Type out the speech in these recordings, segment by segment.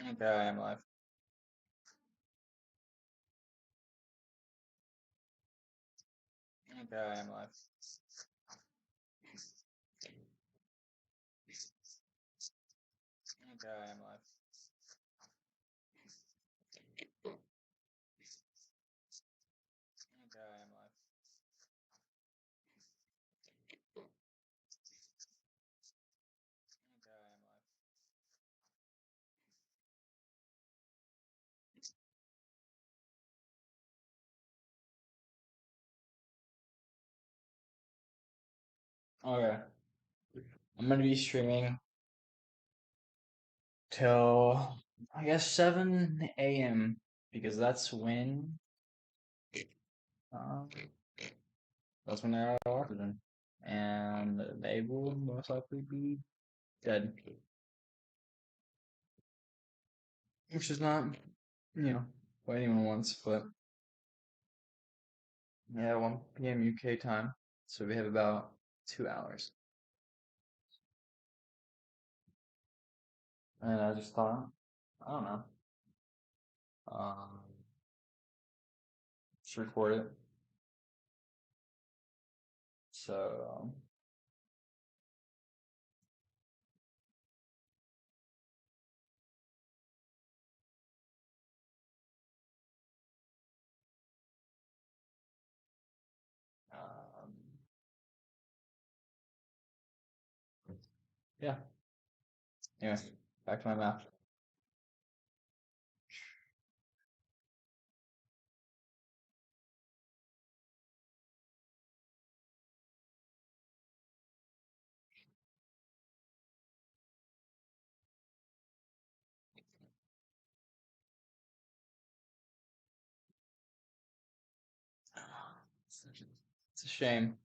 Okay, I am live. Okay, I am live. Okay, I am live. Okay, I am live. Okay, I am live. Okay, I'm gonna be streaming till I guess 7 a.m. because um that's when they're out of oxygen, and they will most likely be dead, which is not, what anyone wants. But yeah, 1 p.m. UK time, so we have about 2 hours. And I just thought, I don't know, um, just record it. So, um, yeah. Anyway, back to my math. It's a shame.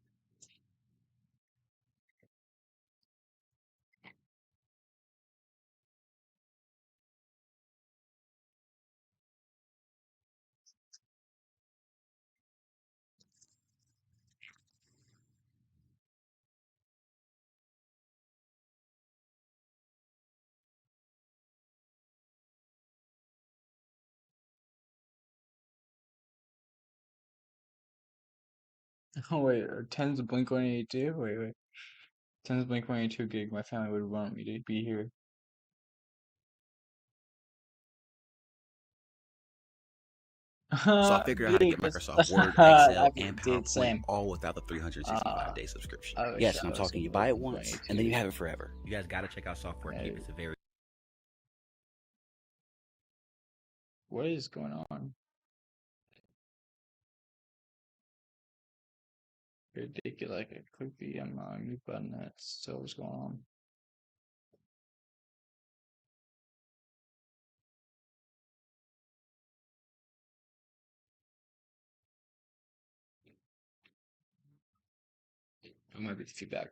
Oh wait, are 10's Blink 182? Wait. 10's Blink 182 gig. My family would want me to be here. So I figured out how to get Dude, Microsoft Word, I Excel, mean, and dude, PowerPoint same. all without the 365-day subscription. I wish Yes, I I'm was talking in you buy it Blink once, and then you 182. have it forever. You guys gotta check out Software Keep. It's a very... What is going on? Ridiculous. I click the mute button. That's still what's going on. It might be the feedback.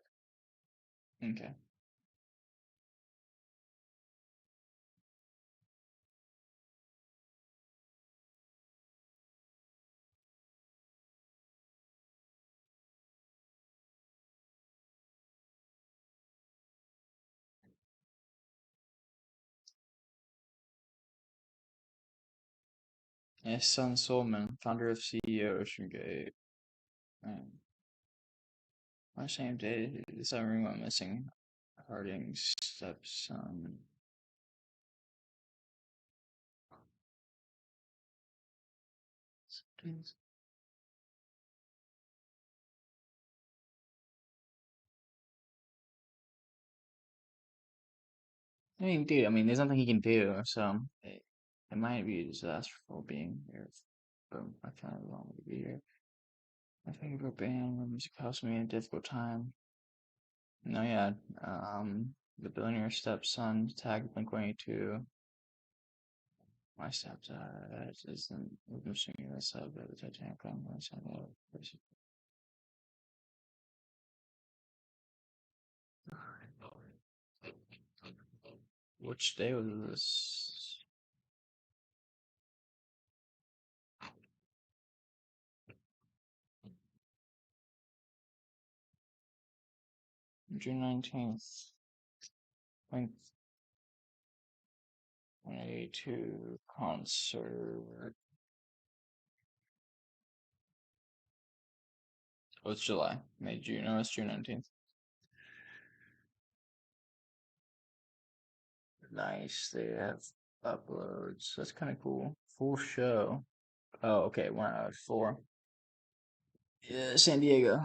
Okay. Yeah, Son Solomon, founder of CEO OceanGate. My same day, the submarine went missing. Harding's stepson. I mean, dude, there's nothing he can do, so it might be a disasterful being here. But I kind of want to be here. I think about band when music helps me in a difficult time. No, yeah, the billionaire stepson tagged Blink-182. My stepdad isn't singing this up at the Titanic. I'm going to send out. Which day was this? June 19th. Like, 2022 concert. Oh, it's July, May, June. No, it's June 19th. Nice. They have uploads. That's kind of cool. Full show. Oh, okay. 1 hour 4. Yeah, San Diego.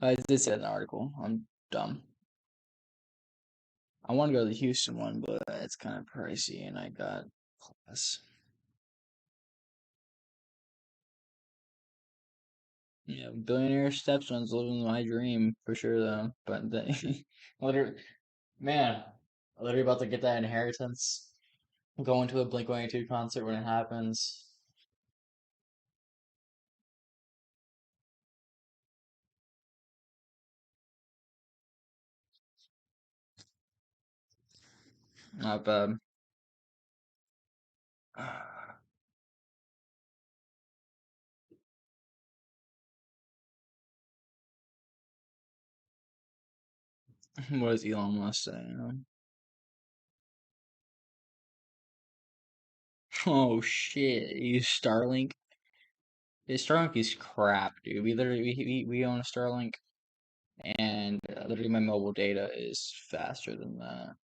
I did say that in the article. I'm dumb. I want to go to the Houston one, but it's kind of pricey, and I got class. Yeah, billionaire stepson's living my dream for sure, though. But literally, man, literally about to get that inheritance. Going to a Blink-182 concert when it happens. Not bad. What does Elon Musk say? Oh shit! You Starlink? Yeah, Starlink is crap, dude. We literally we own a Starlink, and literally my mobile data is faster than that.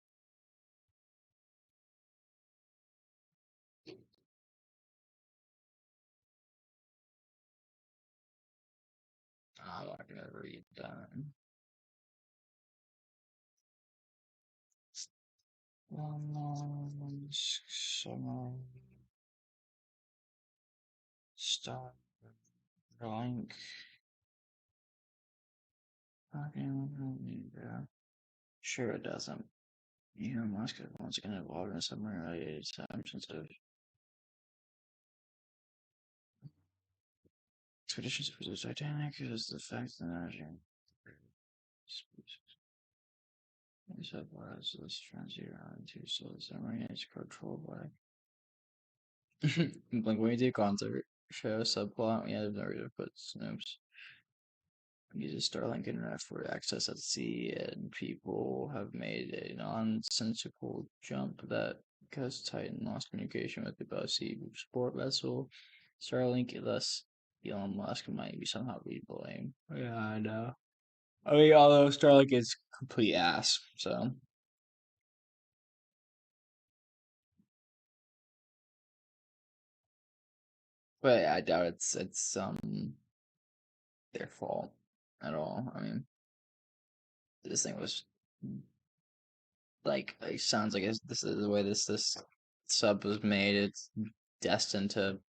I'm not gonna read that. Summer Starlink. Yeah. Sure, it doesn't. Elon Musk is once again involved in a submarine-related time-sensitive expeditions for the Titanic is the fact that energy subwires this transit into so the submarine is controlled by Blink-182 concert show subplot. Yeah, there's no reason to put Snoops. Uses Starlink internet for access at sea, and people have made a nonsensical jump that because Titan lost communication with the Bossy support vessel, Starlink, thus Elon Musk might be somehow be blamed. Yeah, I know. I mean, although Starlink is complete ass, so. But I doubt it's their fault at all. I mean, this thing was like it sounds like this is the way this sub was made. It's destined to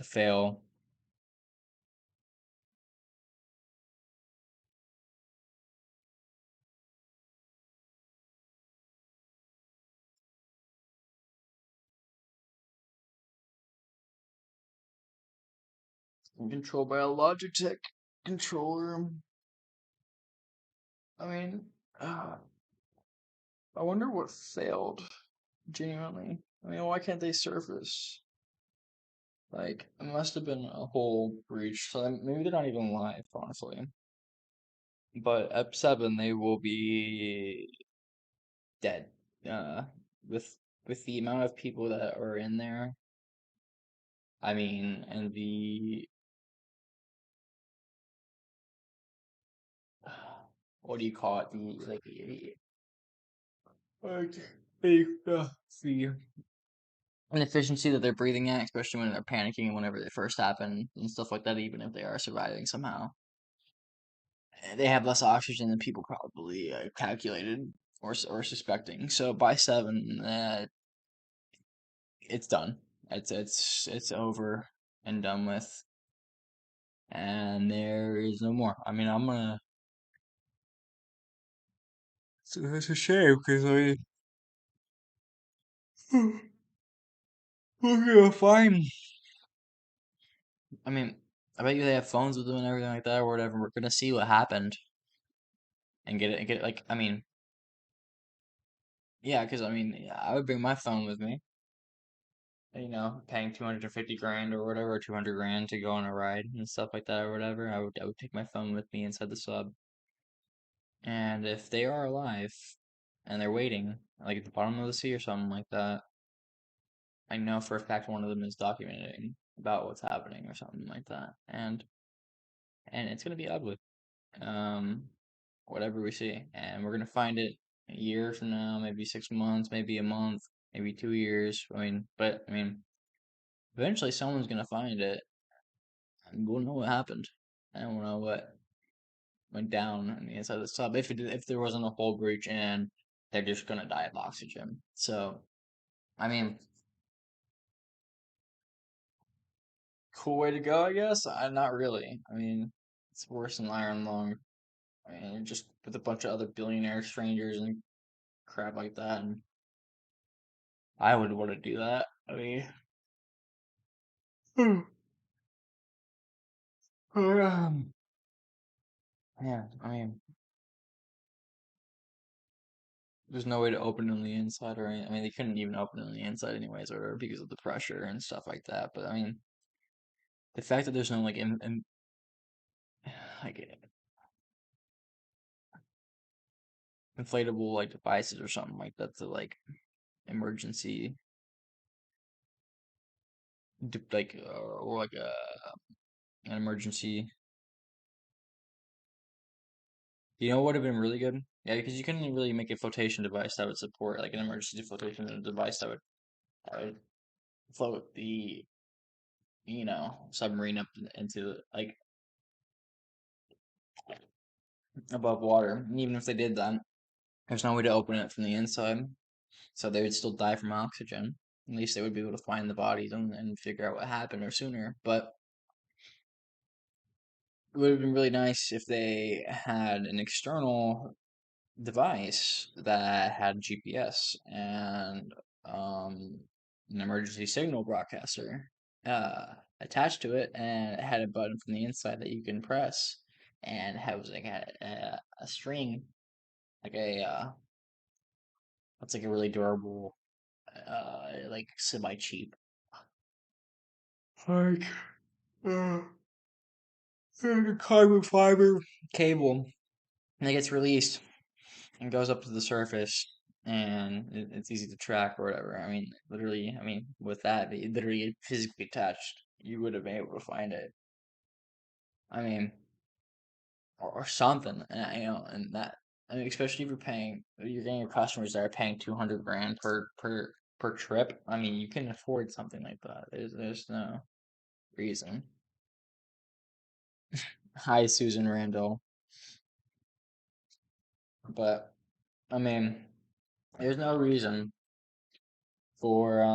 fail. Controlled by a Logitech controller. I mean, uh, I wonder what failed. Genuinely, I mean, why can't they surface? Like, it must have been a whole breach. So maybe they're not even live, honestly. But at 7, they will be dead. Uh, with the amount of people that are in there, I mean, and the what do you call it? The like like the inefficiency that they're breathing at, especially when they're panicking whenever they first happen and stuff like that. Even if they are surviving somehow, they have less oxygen than people probably calculated or suspecting. So by 7, it's done. It's over and done with, and there is no more. I mean, I'm gonna. It's a shame because I mean, we're gonna find. I mean, I bet you they have phones with them and everything like that or whatever. We're gonna see what happened and get it. Like, I mean, yeah, because I mean, yeah, I would bring my phone with me. Paying 250 grand or whatever, 200 grand to go on a ride and stuff like that or whatever. I would take my phone with me inside the sub. And if they are alive and they're waiting, like at the bottom of the sea or something like that. I know for a fact one of them is documenting about what's happening or something like that, and it's gonna be ugly. Um, whatever we see, and we're gonna find it a year from now, maybe 6 months, maybe a month, maybe 2 years. I mean, eventually someone's gonna find it, and we'll know what happened, and we'll know what went down on the inside of the sub if there wasn't a hull breach and they're just gonna die of oxygen. So, I mean, cool way to go, I guess. Not really. I mean, it's worse than Iron Lung. I mean, just with a bunch of other billionaire strangers and crap like that, and I would want to do that. I mean, um, yeah. I mean, there's no way to open it on the inside, or I mean, they couldn't even open it on the inside anyways, or because of the pressure and stuff like that. But I mean, the fact that there's no like inflatable like devices or something like that to like emergency or like an emergency. You know what would have been really good? Yeah, because you couldn't really make a flotation device that would support like an emergency flotation device that would float the submarine up into like above water. And even if they did that, there's no way to open it from the inside, so they would still die from oxygen. At least they would be able to find the bodies and figure out what happened or sooner. But it would have been really nice if they had an external device that had GPS and an emergency signal broadcaster attached to it, and it had a button from the inside that you can press, and it was like a string, like a it's like a really durable, like semi cheap, like uh, carbon fiber cable, and it gets released and goes up to the surface, and it's easy to track or whatever. I mean, literally, I mean, with that, literally physically attached, you would have been able to find it. I mean, or something, and that. I mean, especially if you're getting your customers that are paying 200 grand per trip. I mean, you can afford something like that. There's no reason. Hi, Susan Randall, but I mean, there's no reason for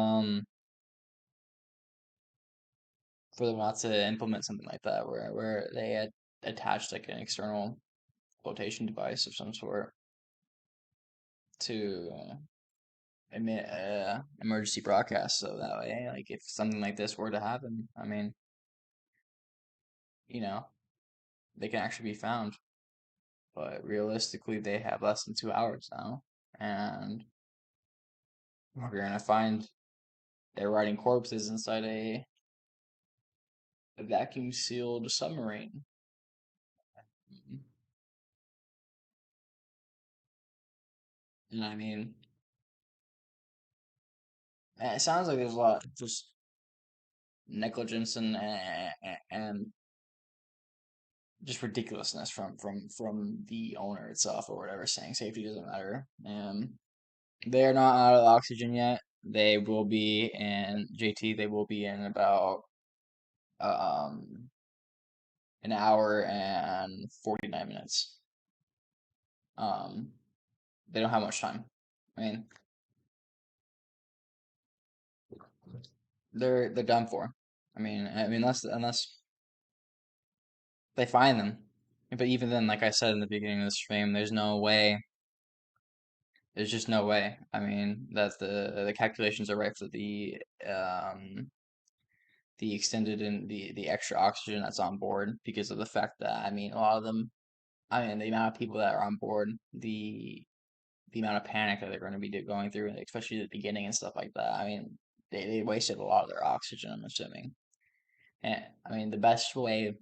for them not to implement something like that, where they had attached like an external flotation device of some sort to emit emergency broadcast. So that way, like if something like this were to happen, I mean, you know, they can actually be found. But realistically, they have less than 2 hours now, and we're gonna find their rotting corpses inside a vacuum sealed submarine. And I mean, it sounds like there's a lot of just negligence and just ridiculousness from the owner itself or whatever, saying safety doesn't matter. They're not out of oxygen yet. They will be in JT. They will be in about um an hour and 49 minutes. Um, they don't have much time. I mean, they're done for. I mean, unless they find them. But even then, like I said in the beginning of the stream, there's no way. There's just no way. I mean, that the calculations are right for the extended and the extra oxygen that's on board because of the fact that I mean a lot of them. I mean, the amount of people that are on board, the amount of panic that they're going to be going through, especially at the beginning and stuff like that. I mean, they wasted a lot of their oxygen, I'm assuming. And I mean, the best way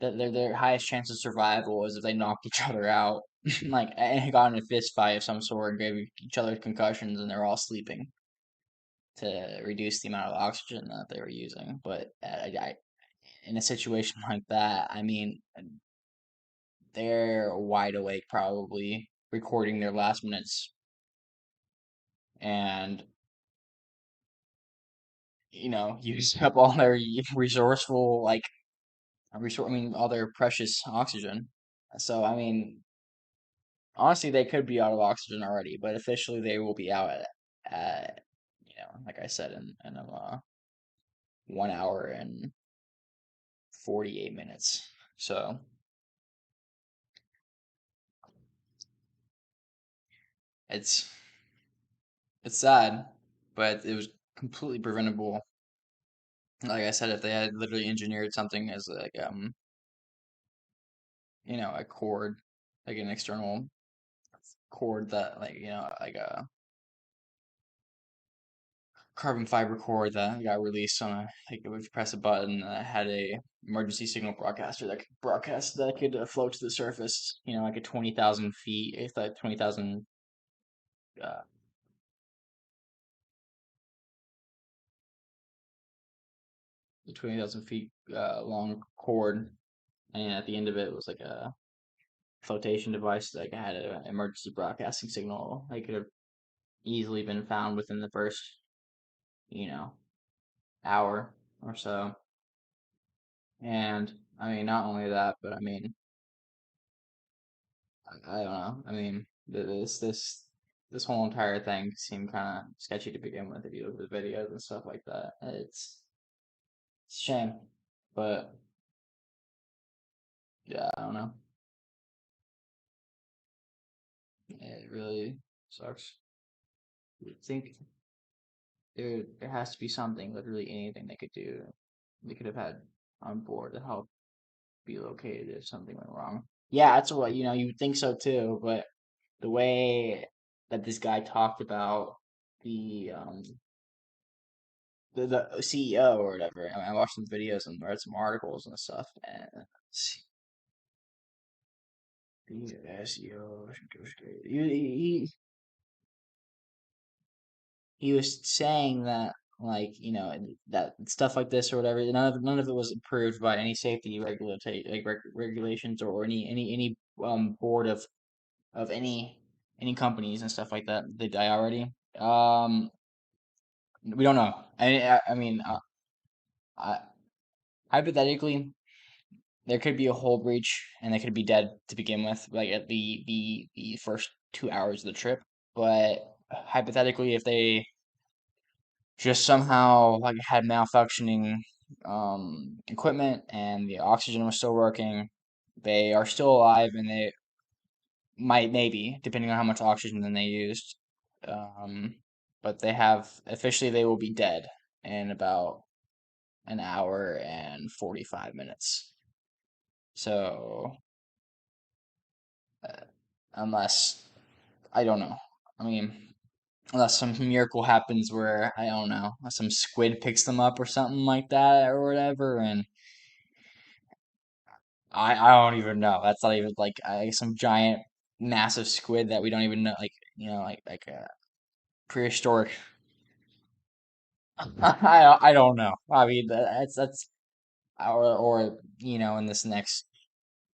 that their highest chance of survival is if they knock each other out like got in a fist fight of some sort and gave each other concussions, and they're all sleeping to reduce the amount of oxygen that they were using. But in a situation like that, I mean, they're wide awake, probably recording their last minutes, and use up all their resourceful I mean, all their precious oxygen. So I mean, honestly, they could be out of oxygen already, but officially they will be out at like I said, in 1 hour and 48 minutes. So it's it's sad, but it was completely preventable. Like I said, if they had literally engineered something as like a cord, like an external cord that like a carbon fiber cord that got released on a like if you press a button that had a emergency signal broadcaster that could broadcast that could float to the surface, like at 20,000 feet, if that 20,000 uh 20,000 feet long cord, and at the end of it was like a flotation device that had an emergency broadcasting signal. They could have easily been found within the first, you know, hour or so. And I mean, not only that, but I mean, I don't know. I mean, this whole entire thing seemed kind of sketchy to begin with. If you look at the videos and stuff like that, it's a shame. But yeah, I don't know. It really sucks. I think there has to be something, literally anything they could do. They could have had on board to help be located if something went wrong. Yeah, that's what you would think so too, but the way that this guy talked about the um the CEO or whatever. I watched some videos and read some articles and stuff, and the SEO, he was saying that that stuff like this or whatever, none of it was approved by any safety regulations or any board of any companies and stuff like that. They die already. We don't know. I mean, I, hypothetically, there could be a hull breach and they could be dead to begin with, like at the first 2 hours of the trip. But hypothetically, if they just somehow like had malfunctioning equipment and the oxygen was still working, they are still alive and they might maybe, depending on how much oxygen then they used. Um, but they will be dead in about an hour and 45 minutes. So, uh, unless, I don't know. I mean, unless some miracle happens where, I don't know, some squid picks them up or something like that or whatever, and I don't even know. That's not even like some giant, massive squid that we don't even know, like a prehistoric. I don't know. I mean, that's or in this next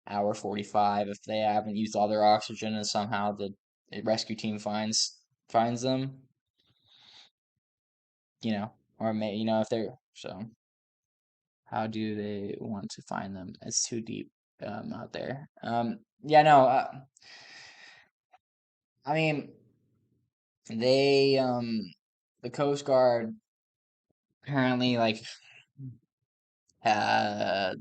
hour 45, if they haven't used all their oxygen and somehow the rescue team finds them, or if they're so how do they want to find them? It's too deep out there. Yeah, no, I mean they the Coast Guard apparently like uh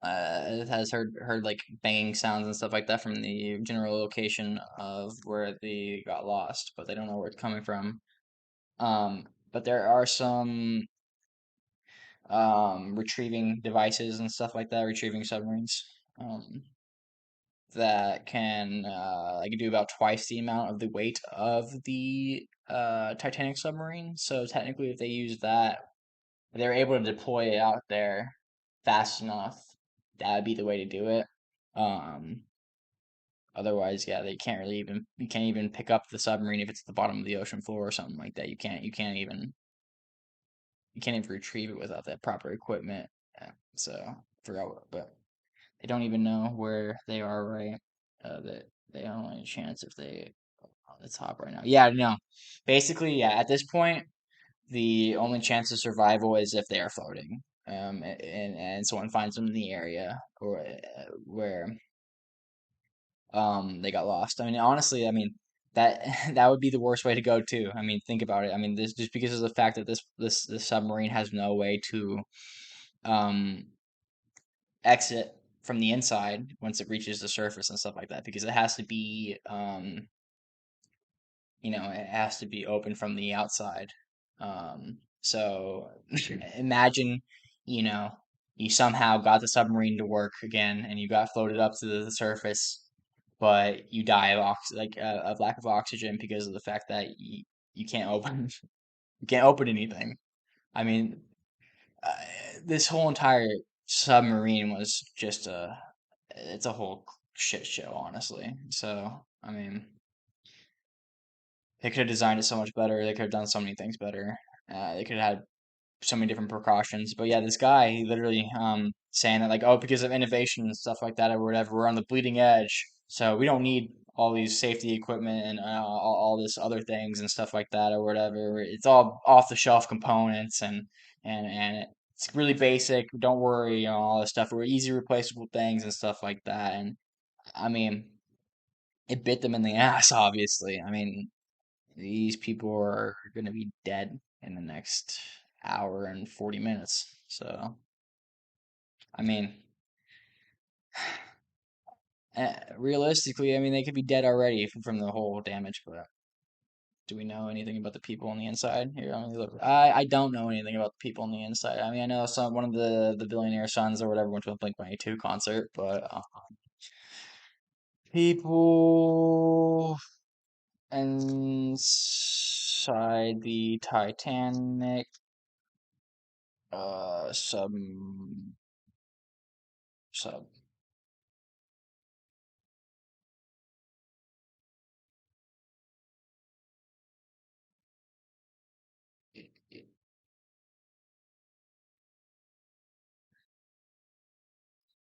has heard like banging sounds and stuff like that from the general location of where they got lost, but they don't know where it's coming from. But there are some retrieving devices and stuff like that, retrieving submarines that can like do about twice the amount of the weight of the Titanic submarine. So technically, if they use that, they're able to deploy it out there fast enough. That would be the way to do it. Um, Otherwise, yeah, they can't really even you can't even pick up the submarine if it's at the bottom of the ocean floor or something like that. You can't even retrieve it without that proper equipment. Yeah, so I forgot what, but they don't even know where they are, right? That they have only a chance if they on the top right now. Yeah, no. Basically, yeah, at this point, the only chance of survival is if they are floating. And someone finds them in the area or where they got lost. I mean, honestly, I mean that that would be the worst way to go too. I mean, think about it. I mean, this just because of the fact that this submarine has no way to um exit from the inside once it reaches the surface and stuff like that because it has to be it has to be open from the outside. So imagine, you know, you somehow got the submarine to work again and you got floated up to the surface, but you die of lack of oxygen because of the fact that you can't open you can't open anything. I mean, uh, this whole entire submarine was just it's a whole shit show, honestly. So, I mean, they could have designed it so much better. They could have done so many things better. They could have had so many different precautions. But yeah, this guy, he literally saying that like, oh, because of innovation and stuff like that or whatever, we're on the bleeding edge, so we don't need all these safety equipment and all this other things and stuff like that or whatever. It's all off the shelf components and it's really basic. Don't worry, all this stuff. We're easy replaceable things and stuff like that. And I mean, it bit them in the ass, obviously. I mean, these people are going to be dead in the next hour and 40 minutes. So, I mean, realistically, I mean, they could be dead already from the whole damage, but do we know anything about the people on the inside? Here, let me look. I don't know anything about the people on the inside. I mean, I know one of the billionaire sons or whatever went to a Blink-182 concert, but people inside the Titanic sub sub.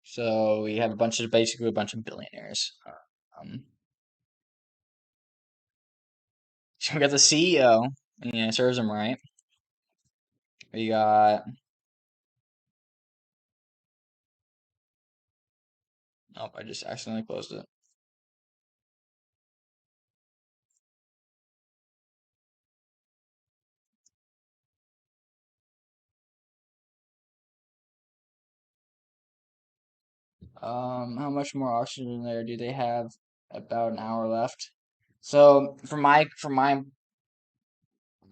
So we have basically a bunch of billionaires. Um, so we got the CEO, and yeah, serves him right. We got oh, I just accidentally closed it. How much more oxygen there do they have? About an hour left. So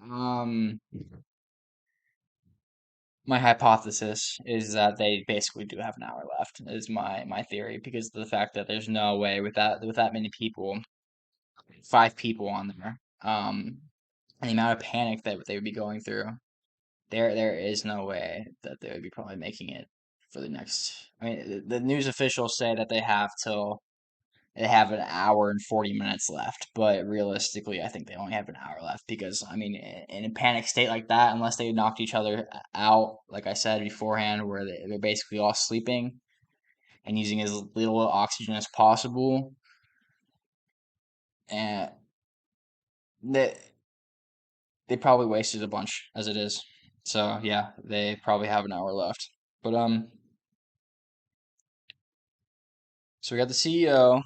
um my hypothesis is that they basically do have an hour left. Is my theory because of the fact that there's no way with that many people, 5 people on there, and the amount of panic that they would be going through. There is no way that they would be probably making it for the next. I mean, the news officials say that they have an hour and 40 minutes left, but realistically, I think they only have an hour left because I mean, in a panic state like that, unless they knocked each other out, like I said beforehand, where they're basically all sleeping and using as little oxygen as possible, and they they probably wasted a bunch as it is. So yeah, they probably have an hour left. But so we got the CEO.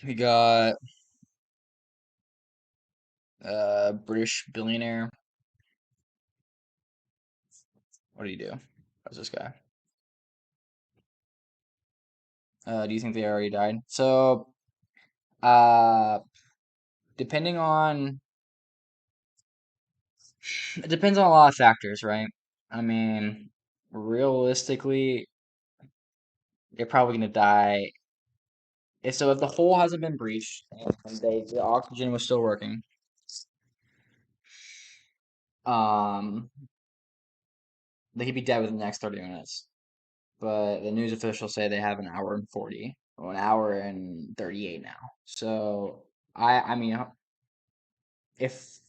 We got British billionaire. What do you do? How's this guy? Do you think they already died? So, uh, depending on it depends on a lot of factors, right? I mean, realistically, they're probably gonna die. If the hole hasn't been breached and the oxygen was still working, um, they could be dead within the next 30 minutes. but the news officials say they have an hour and 40, or an hour and 38 now. So I mean, if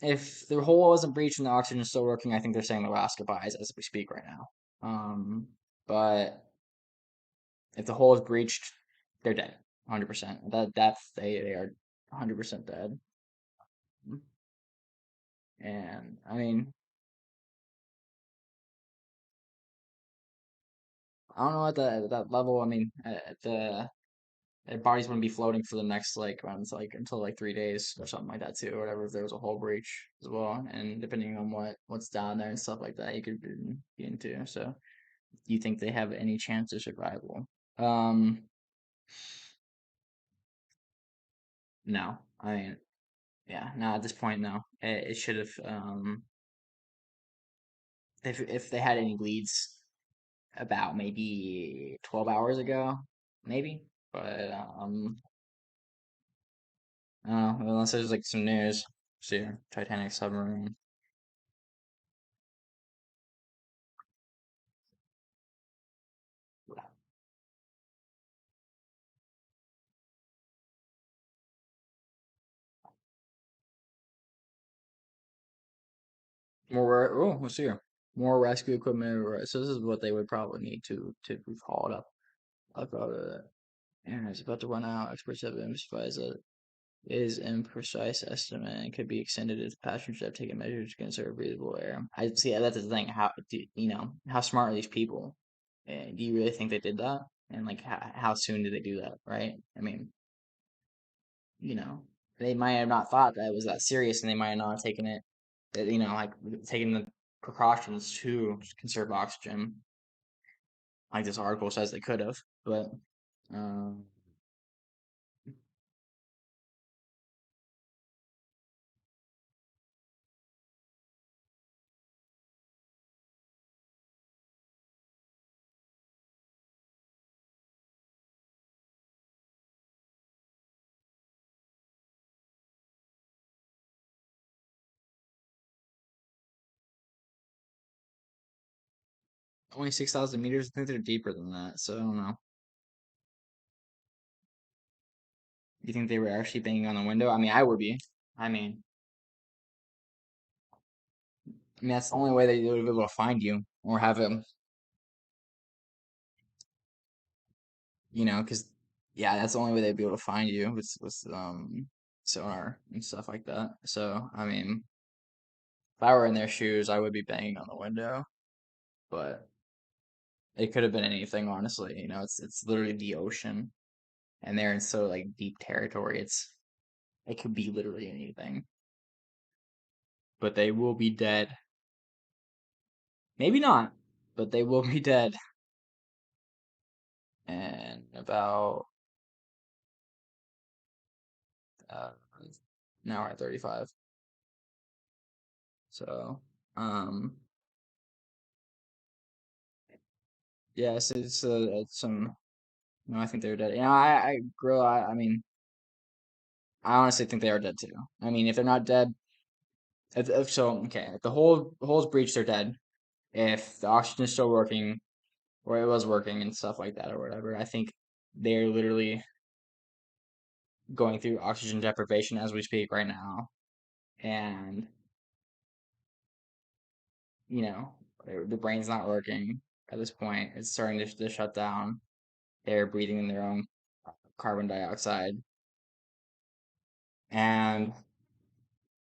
if the hole wasn't breached and the oxygen is still working, I think they're saying the last goodbyes as we speak right now. But if the hole is breached, they're dead, 100%. They are 100% dead. And I mean, I don't know at that level. I mean, at the their bodies wouldn't be floating for the next like until like 3 days or something like that too, or whatever. If there was a hull breach as well, and depending on what's down there and stuff like that, you could be into. So, do you think they have any chance of survival? Um, no. I mean, yeah, no. At this point, no. It should have. If they had any leads about maybe 12 hours ago, maybe. But I don't know, unless there's like some news. See, Titanic submarine. Oh, let's see here. More rescue equipment. So this is what they would probably need to be called up. About it. And it's about to run out. Experts have emphasized that it is imprecise estimate and could be extended if passengers have taken measures to conserve breathable air. I see. That's the thing. How smart are these people? And do you really think they did that? And like, how soon did they do that? Right? I mean, you know, they might have not thought that it was that serious, and they might have not taken it, like taking the precautions to conserve oxygen, like this article says they could have. But um, only 6,000 meters. I think they're deeper than that. So I don't know. You think they were actually banging on the window? I mean, I would be. I mean, that's the only way they would be able to find you or have them. Because yeah, that's the only way they'd be able to find you with sonar and stuff like that. So I mean, if I were in their shoes, I would be banging on the window. But it could have been anything, honestly. It's literally the ocean, and they're in so like deep territory. It could be literally anything. But they will be dead. Maybe not, but they will be dead. And about uh, an hour and 35. So, um, yes, it's some. No, I think they're dead. I mean, I honestly think they are dead too. I mean, if they're not dead, if so, okay, if the hole's breached, they're dead. If the oxygen is still working, or it was working and stuff like that, or whatever, I think they're literally going through oxygen deprivation as we speak right now, and you know, the brain's not working at this point. It's starting to shut down. They're breathing in their own carbon dioxide, and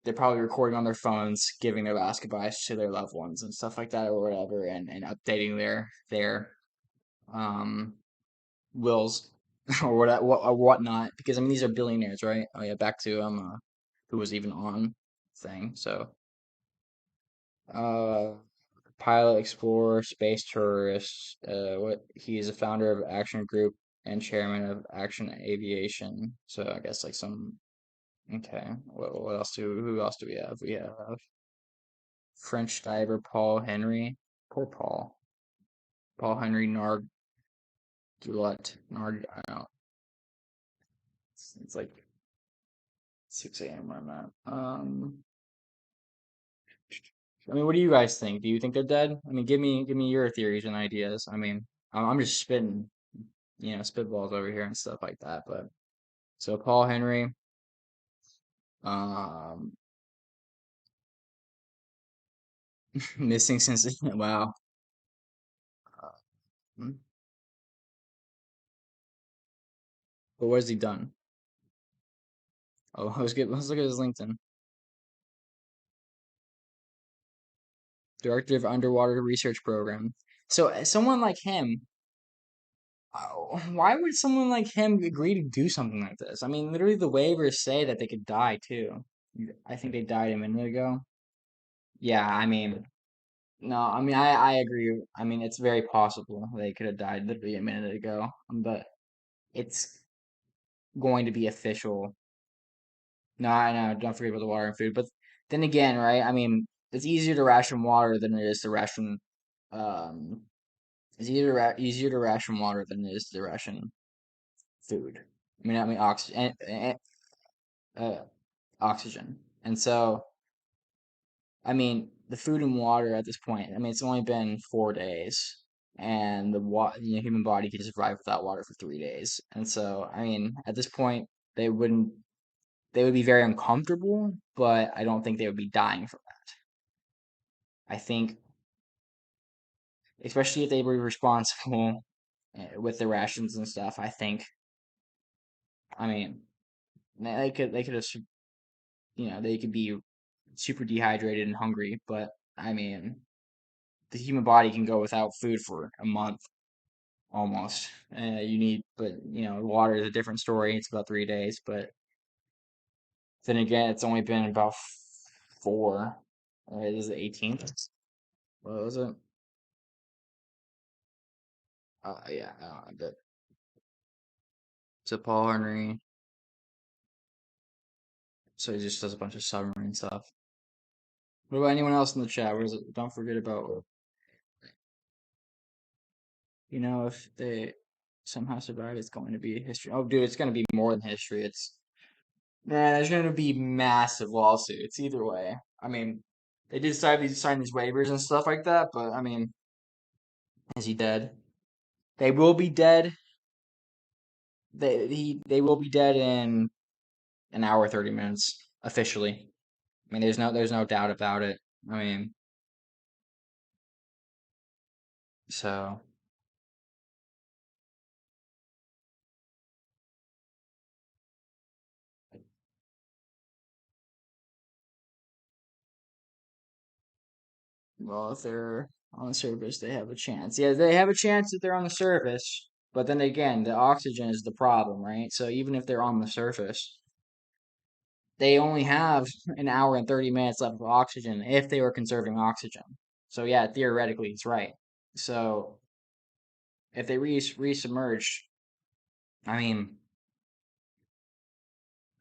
they're probably recording on their phones, giving their last goodbyes to their loved ones and stuff like that, or whatever, and updating their um wills or whatnot. Because I mean, these are billionaires, right? Oh yeah, back to who was even on thing. So uh, pilot, explorer, space tourist. What he is a founder of Action Group and chairman of Action Aviation. So I guess like some. Okay, what else who else do we have? We have French diver Paul Henry. Poor Paul. Paul Henry Nard. I don't know. It's like 6 a.m. where I'm at. I mean, what do you guys think? Do you think they're dead? I mean, give me your theories and ideas. I mean, I'm just spitting, spitballs over here and stuff like that. But so Paul Henry, um, missing since wow. Uh, hmm. But what has he done? Oh, let's look at his LinkedIn. Director of Underwater Research Program. So someone like him, why would someone like him agree to do something like this? I mean, literally the waivers say that they could die too. I think they died a minute ago. Yeah, I mean, no, I mean, I agree. I mean, it's very possible they could have died literally a minute ago, but it's going to be official. No, I know, don't forget about the water and food. But then again, right? I mean, it's easier to ration water than it is to ration. Um, it's easier to ration water than it is to ration food. I mean oxygen, uh, oxygen. And so, I mean, the food and water at this point. I mean, it's only been 4 days, and the human body can survive without water for 3 days. And so, I mean, at this point, they wouldn't. They would be very uncomfortable, but I don't think they would be dying from that. I think, especially if they were responsible with the rations and stuff. I think. I mean, they could have they could be super dehydrated and hungry, but I mean, the human body can go without food for a month almost. But water is a different story. It's about 3 days, but then again, it's only been about four. This is the 18th. What was it? Yeah, but so Paul Henry. So he just does a bunch of submarine stuff. What about anyone else in the chat? What is it? Don't forget about if they somehow survive, it's going to be history. Oh, dude, it's going to be more than history. There's going to be massive lawsuits either way. I mean, they did sign these waivers and stuff like that, but I mean, is he dead? They will be dead. They will be dead in an hour 30 minutes officially. I mean, there's no doubt about it. I mean, so well, if they're on the surface, they have a chance. Yeah, they have a chance if they're on the surface. But then again, the oxygen is the problem, right? So even if they're on the surface, they only have an hour and 30 minutes left of oxygen if they were conserving oxygen. So yeah, theoretically, it's right. So if they resubmerge, I mean,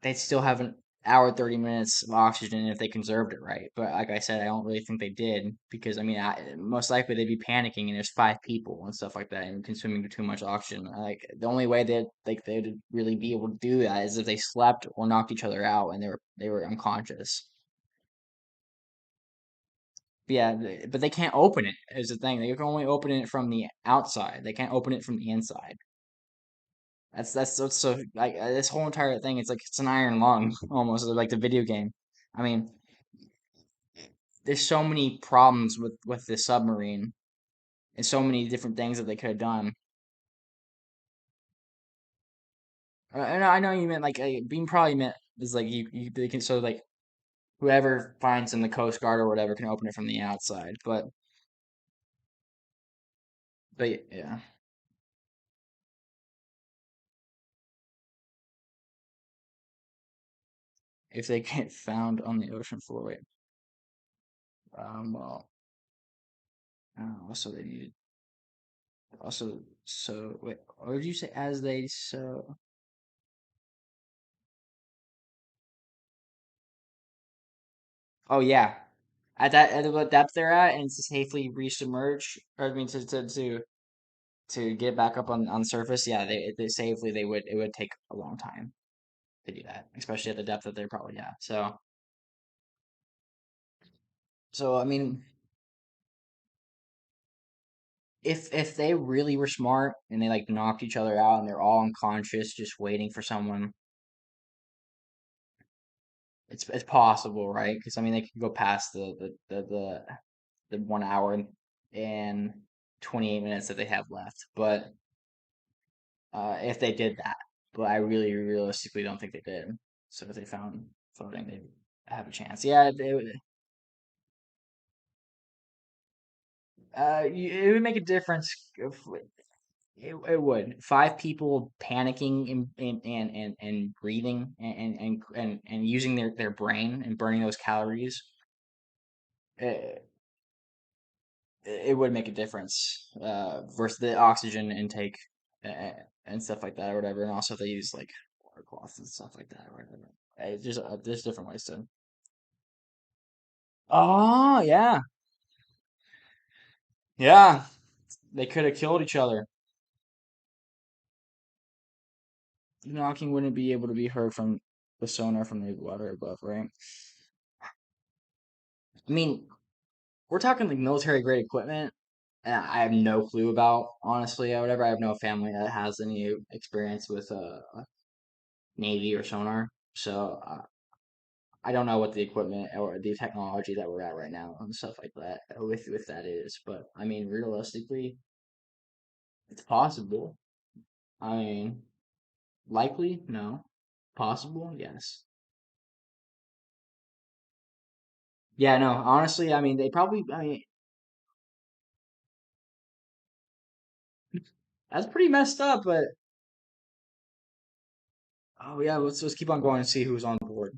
they'd still have an hour 30 minutes of oxygen if they conserved it right. But like I said, I don't really think they did because I mean, most likely they'd be panicking and there's 5 people and stuff like that and consuming too much oxygen. Like the only way that they'd really be able to do that is if they slept or knocked each other out and they were unconscious. Yeah, but they can't open it. Is the thing. They can only open it from the outside. They can't open it from the inside. So like this whole entire thing. It's an iron lung almost like the video game. I mean, there's so many problems with this submarine and so many different things that they could have done. I know you meant like Beam probably meant is like you they can so like whoever finds in the Coast Guard or whatever can open it from the outside. But yeah, if they get found on the ocean floor, wait, well, also they needed also so wait, what did you say as they so? Oh yeah, at what depth they're at and to safely resubmerge, or I mean to get back up on surface, yeah, they safely they would it would take a long time to do that, especially at the depth that they're probably at. So I mean, if they really were smart and they like knocked each other out and they're all unconscious, just waiting for someone, it's possible, right? Because I mean, they could go past the 1 hour and 28 minutes that they have left. But if they did that, but I really realistically don't think they did. So if they found floating, they have a chance. Yeah, it would make a difference. If, it would. Five people panicking and breathing and using their brain and burning those calories. It, it would make a difference versus the oxygen intake and stuff like that or whatever. And also they use like water cloths and stuff like that or whatever. There's different ways to. Oh yeah, yeah. They could have killed each other. Knocking wouldn't be able to be heard from the sonar from the water above, right? I mean, we're talking like military grade equipment, and I have no clue about honestly or whatever. I have no family that has any experience with Navy or sonar, so I don't know what the equipment or the technology that we're at right now and stuff like that with that is. But I mean, realistically, it's possible. I mean, likely, no. Possible, yes. Yeah, no. Honestly, I mean, they probably. I mean, that's pretty messed up. But oh yeah, let's keep on going and see who's on board.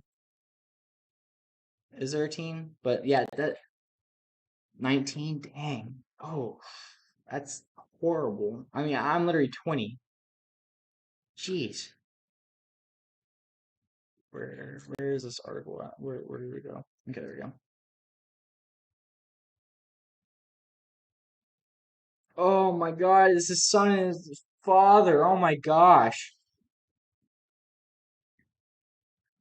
Is there a team? But yeah, that 19. Dang. Oh, that's horrible. I mean, I'm literally 20. Jeez. Where is this article at? Where did we go? Okay, there we go. Oh my God, it's his son and his father. Oh my gosh.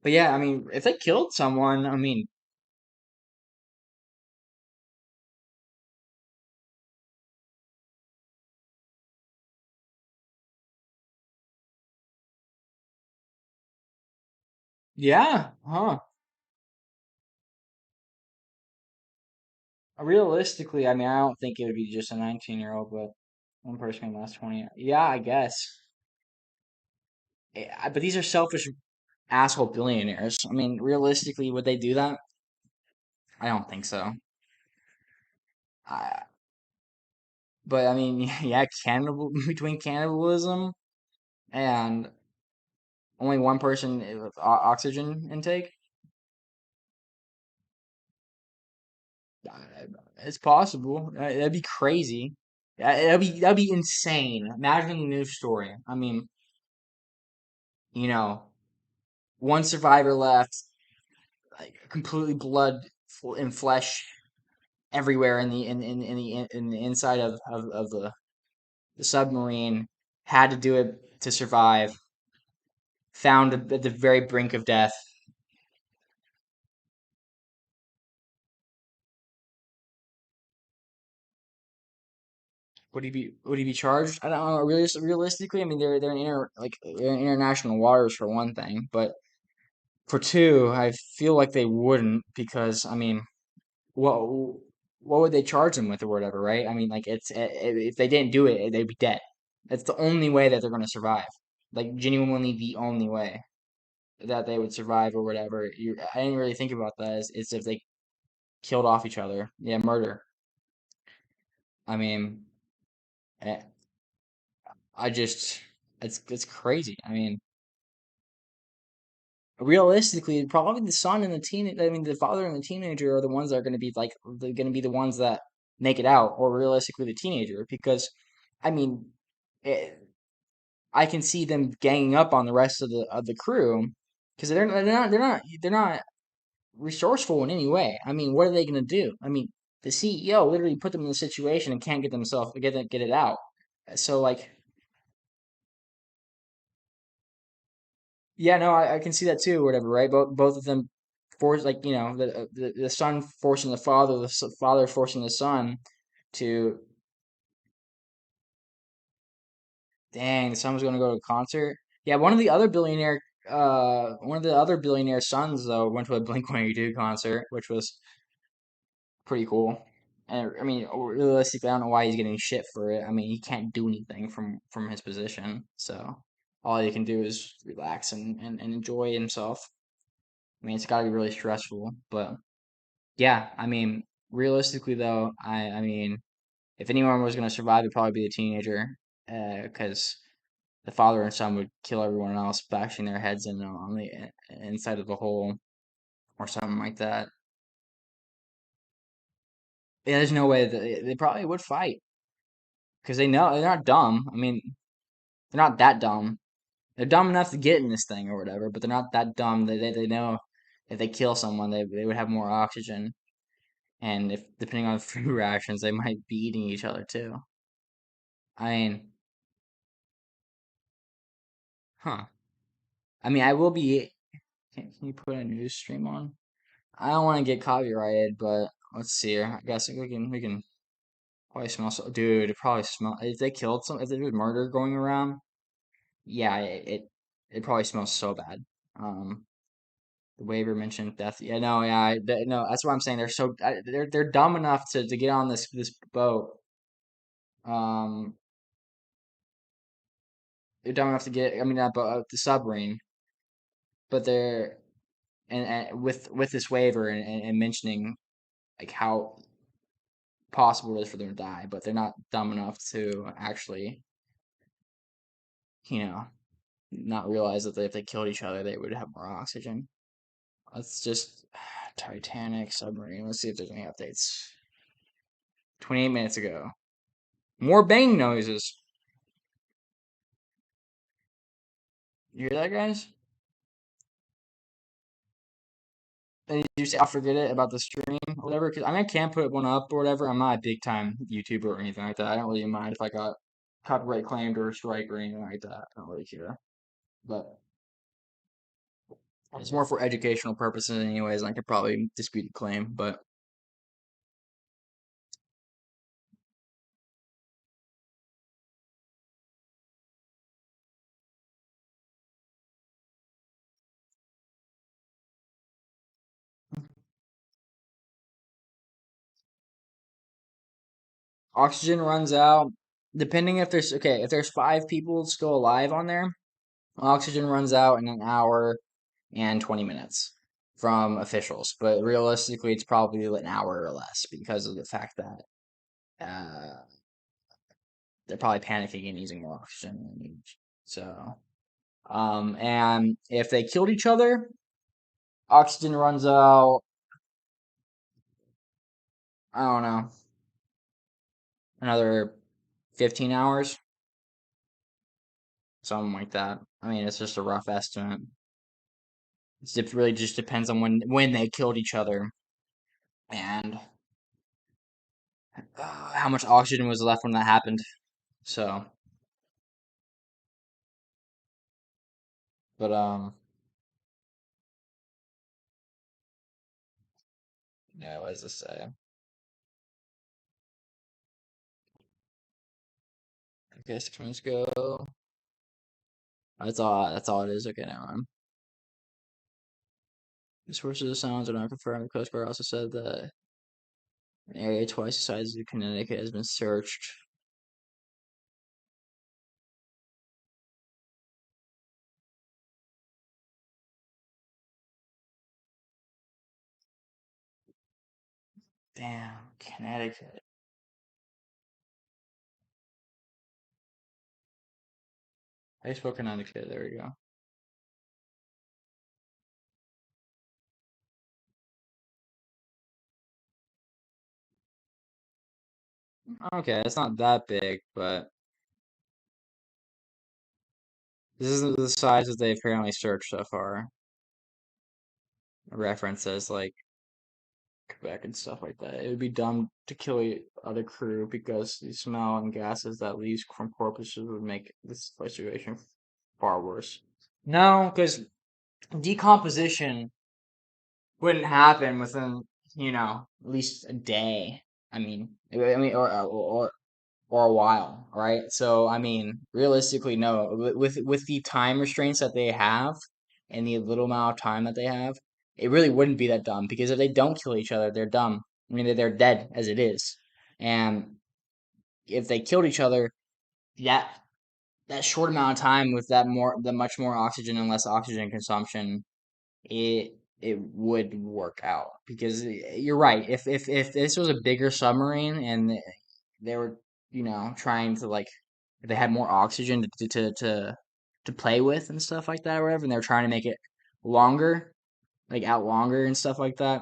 But yeah, I mean, if they killed someone, I mean, yeah, huh? Realistically, I mean, I don't think it would be just a 19-year-old, but one person can last 20. Yeah, I guess. But these are selfish asshole billionaires. I mean, realistically, would they do that? I don't think so. I, but I mean, yeah, cannibal between cannibalism and only one person with oxygen intake. Uh, It's possible. That'd be crazy. That'd be insane. Imagine the news story. I mean, you know, one survivor left, like completely blood and flesh everywhere in the inside of the submarine. Had to do it to survive. Found at the very brink of death. Would he be charged? I don't know. Realistically, I mean, they're in international waters for one thing, but for two, I feel like they wouldn't because I mean, what what would they charge them with or whatever, right? I mean, like if they didn't do it, they'd be dead. That's the only way that they're going to survive. Like genuinely, the only way that they would survive or whatever. I didn't really think about that is if they killed off each other. Yeah, murder. I mean, eh, I just it's crazy. I mean, realistically, probably the son and the teen. I mean, the father and the teenager are the ones that are going to be like they're going to be the ones that make it out, or realistically, the teenager. Because, I mean, it, I can see them ganging up on the rest of the crew because they're not resourceful in any way. I mean, what are they going to do? I mean, the CEO literally put them in the situation and can't get it out. So like, yeah, no, I can see that too, or whatever, right? Both of them force like the son forcing the father, father forcing the son to. Dang, the son was going to go to a concert. Yeah, one of the other billionaire sons though went to a Blink 182 concert, which was pretty cool. And I mean, realistically, I don't know why he's getting shit for it. I mean, he can't do anything from his position, so all he can do is relax and enjoy himself. I mean, it's got to be really stressful, but yeah, I mean, realistically though, I mean, if anyone was gonna survive, it'd probably be a teenager, because the father and son would kill everyone else, bashing their heads in on the inside of a hole or something like that. Yeah, there's no way that they probably would fight because they know they're not dumb. I mean, they're not that dumb. They're dumb enough to get in this thing or whatever, but they're not that dumb. They know if they kill someone, they would have more oxygen, and if depending on the food rations, they might be eating each other too. I mean, huh? I mean, I will be. Can you put a news stream on? I don't want to get copyrighted, but let's see here. I guess we can probably smell so. Dude, it probably smell. If they killed some, if there was murder going around, yeah, it probably smells so bad. Um, the waiver mentioned death. Yeah, no, yeah, no. That's what I'm saying. They're dumb enough to get on this boat. Um, they're dumb enough to get. I mean, not boat, the submarine, but they're and with this waiver and mentioning like how possible it is for them to die, but they're not dumb enough to actually, you know, not realize that if they killed each other, they would have more oxygen. Let's just Titanic submarine. Let's see if there's any updates. 28 minutes ago. More bang noises. You hear that, guys? And you say I'll forget it about the stream or whatever. Because I mean, I can put one up or whatever. I'm not a big time YouTuber or anything like that. I don't really mind if I got copyright claimed or a strike or anything like that. I don't really care. But it's more for educational purposes, anyways. And I could probably dispute the claim, but oxygen runs out. Depending if there's okay, if there's 5 people still alive on there, oxygen runs out in an hour and 20 minutes from officials. But realistically, it's probably an hour or less because of the fact that they're probably panicking and using more oxygen than they need. So, and if they killed each other, oxygen runs out. I don't know, another 15 hours, something like that. I mean, it's just a rough estimate. It really just depends on when they killed each other and how much oxygen was left when that happened. So, but yeah, what does this say? Okay, 6 minutes ago. That's all. That's all it is. Okay, never mind. The sources of the sounds are not confirmed. The Coast Guard also said that an area twice the size of Connecticut has been searched. Damn, Connecticut. I spoke Connecticut. There we go. Okay, it's not that big, but this isn't the size that they apparently searched so far. References like Quebec and stuff like that. It would be dumb to kill the other crew because the smell and gases that leaves from corpses would make this situation far worse. No, because decomposition wouldn't happen within, at least a day. Or a while, right? So, realistically, no. With the time restraints that they have and the little amount of time that they have, it really wouldn't be that dumb because if they don't kill each other, they're dumb. They're dead as it is. And if they killed each other, that that short amount of time with the much more oxygen and less oxygen consumption, it would work out because you're right. If this was a bigger submarine and they were trying to like if they had more oxygen to play with and stuff like that or whatever, and they're trying to make it longer, like out longer and stuff like that.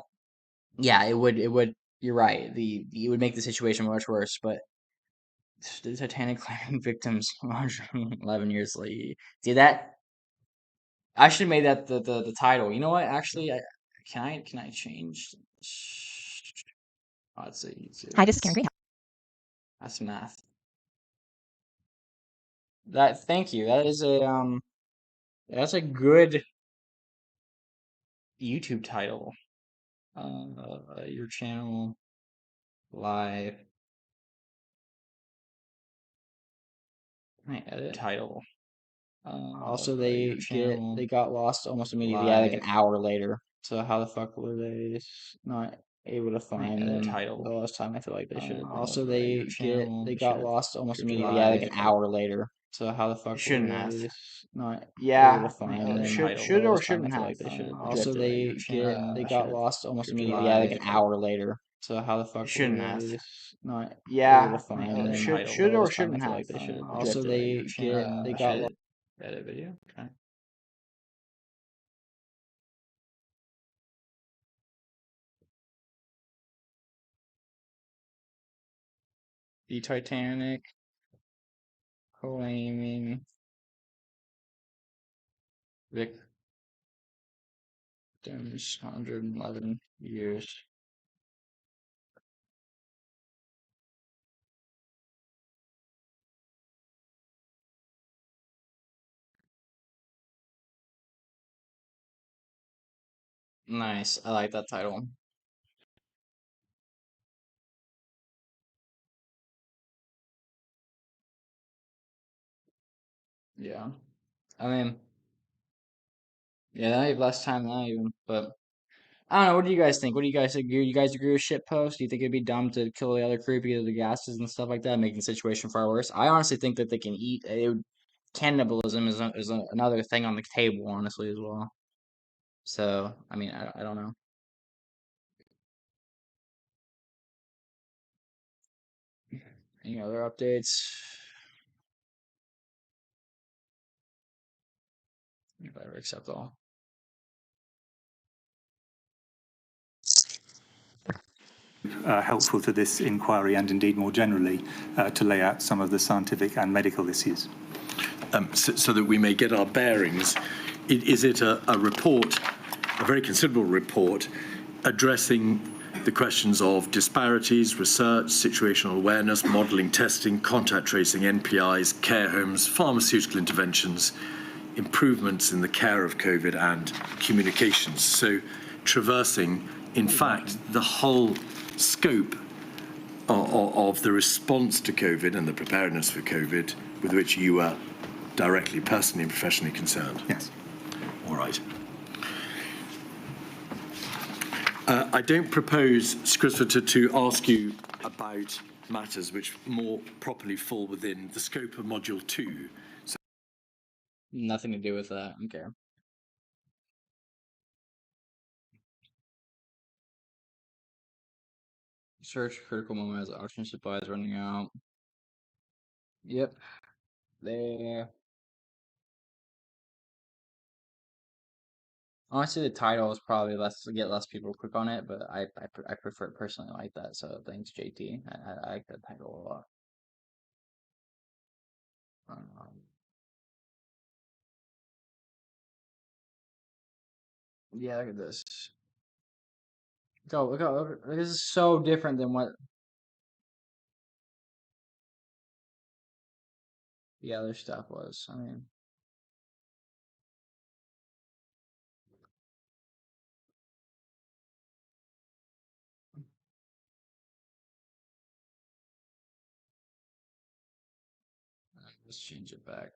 Yeah, it would. You're right. It would make the situation much worse. But the Titanic claiming victims 111 years later. See that? I should have made that the title. You know what? Actually, can I change? Oh, let's see. Hi, this is Karen Greenhouse. That's math. Thank you. That's a good YouTube title. Your channel live. I edit title. Also, they got lost almost immediately. Yeah, like an hour later. So how the fuck were they not able to find them title. the last time? I feel like they should have. Also, They got lost almost immediately. Yeah, like an live. hour later. So how the fuck Shouldn't were have. they not Yeah, able to find them? should the or last time? I shouldn't feel have. like they should have. Also, They got lost almost immediately. Yeah, like an hour later. So how the fuck shouldn't were have. they not Yeah, able to find them? should the or last time? I shouldn't feel have. like they should have. Also, They got lost. Edit video. Okay. The Titanic claiming victims 111 years. Nice. I like that title. Yeah. I mean, yeah, I have less time than I even, but I don't know. What do you guys think? What do you guys agree? You guys agree with shit post? Do you think it'd be dumb to kill the other crew because of the gases and stuff like that, making the situation far worse? I honestly think that they can eat. Cannibalism is another thing on the table, honestly, as well. So, I don't know. Any other updates? If I ever accept all. Helpful to this inquiry and indeed more generally to lay out some of the scientific and medical issues. So that we may get our bearings, is it a report, a very considerable report, addressing the questions of disparities, research, situational awareness, modelling, testing, contact tracing, NPIs, care homes, pharmaceutical interventions, improvements in the care of COVID and communications? So traversing, in fact, the whole scope of the response to COVID and the preparedness for COVID with which you are directly, personally and professionally concerned? Yes. All right. I don't propose, Christopher, to ask you about matters which more properly fall within the scope of Module 2. So Nothing to do with that. Okay. Search critical moment as oxygen supply is running out. Yep. There. Honestly, the title is probably less to get less people to click on it, but I prefer it personally like that. So thanks, JT. I like that title a lot. Yeah, look at this. Look, this is so different than what the other stuff was. Let's change it back.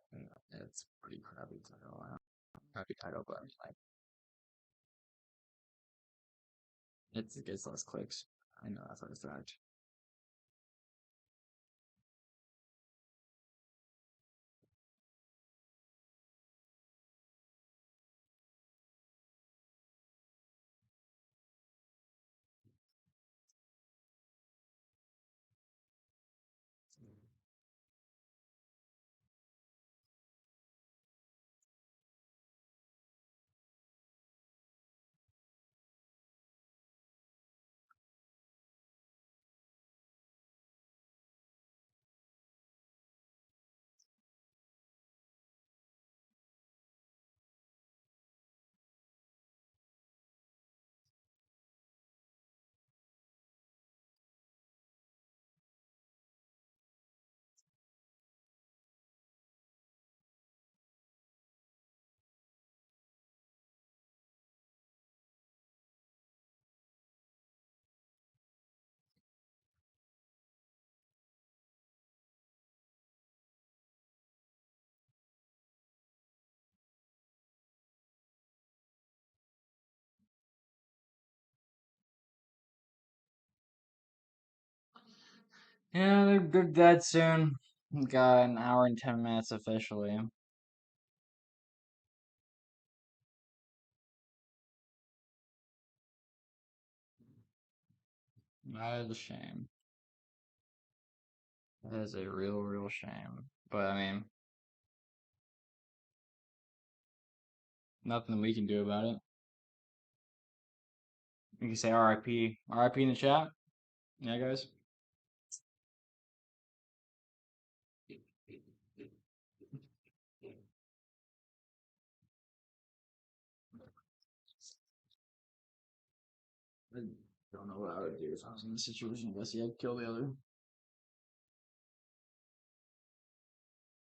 It's pretty crappy title. Crappy title, but like it gets less clicks. I know that's a fact. Yeah, they're dead soon. Got an hour and 10 minutes officially. That is a shame. That is a real shame. But I mean, nothing we can do about it. You can say RIP. RIP in the chat. Yeah, guys. I don't know what I would do if I was in this situation. I guess yeah, I'd kill the other.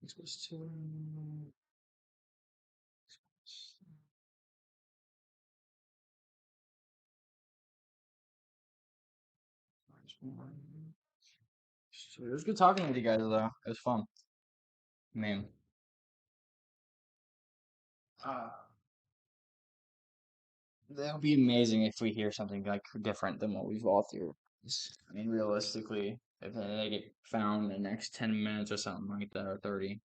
Express to so it was good talking with you guys though. It was fun. I mean, uh, that would be amazing if we hear something like different than what we've all through. I mean, realistically, if they get found in the next 10 minutes or something like that, or 30.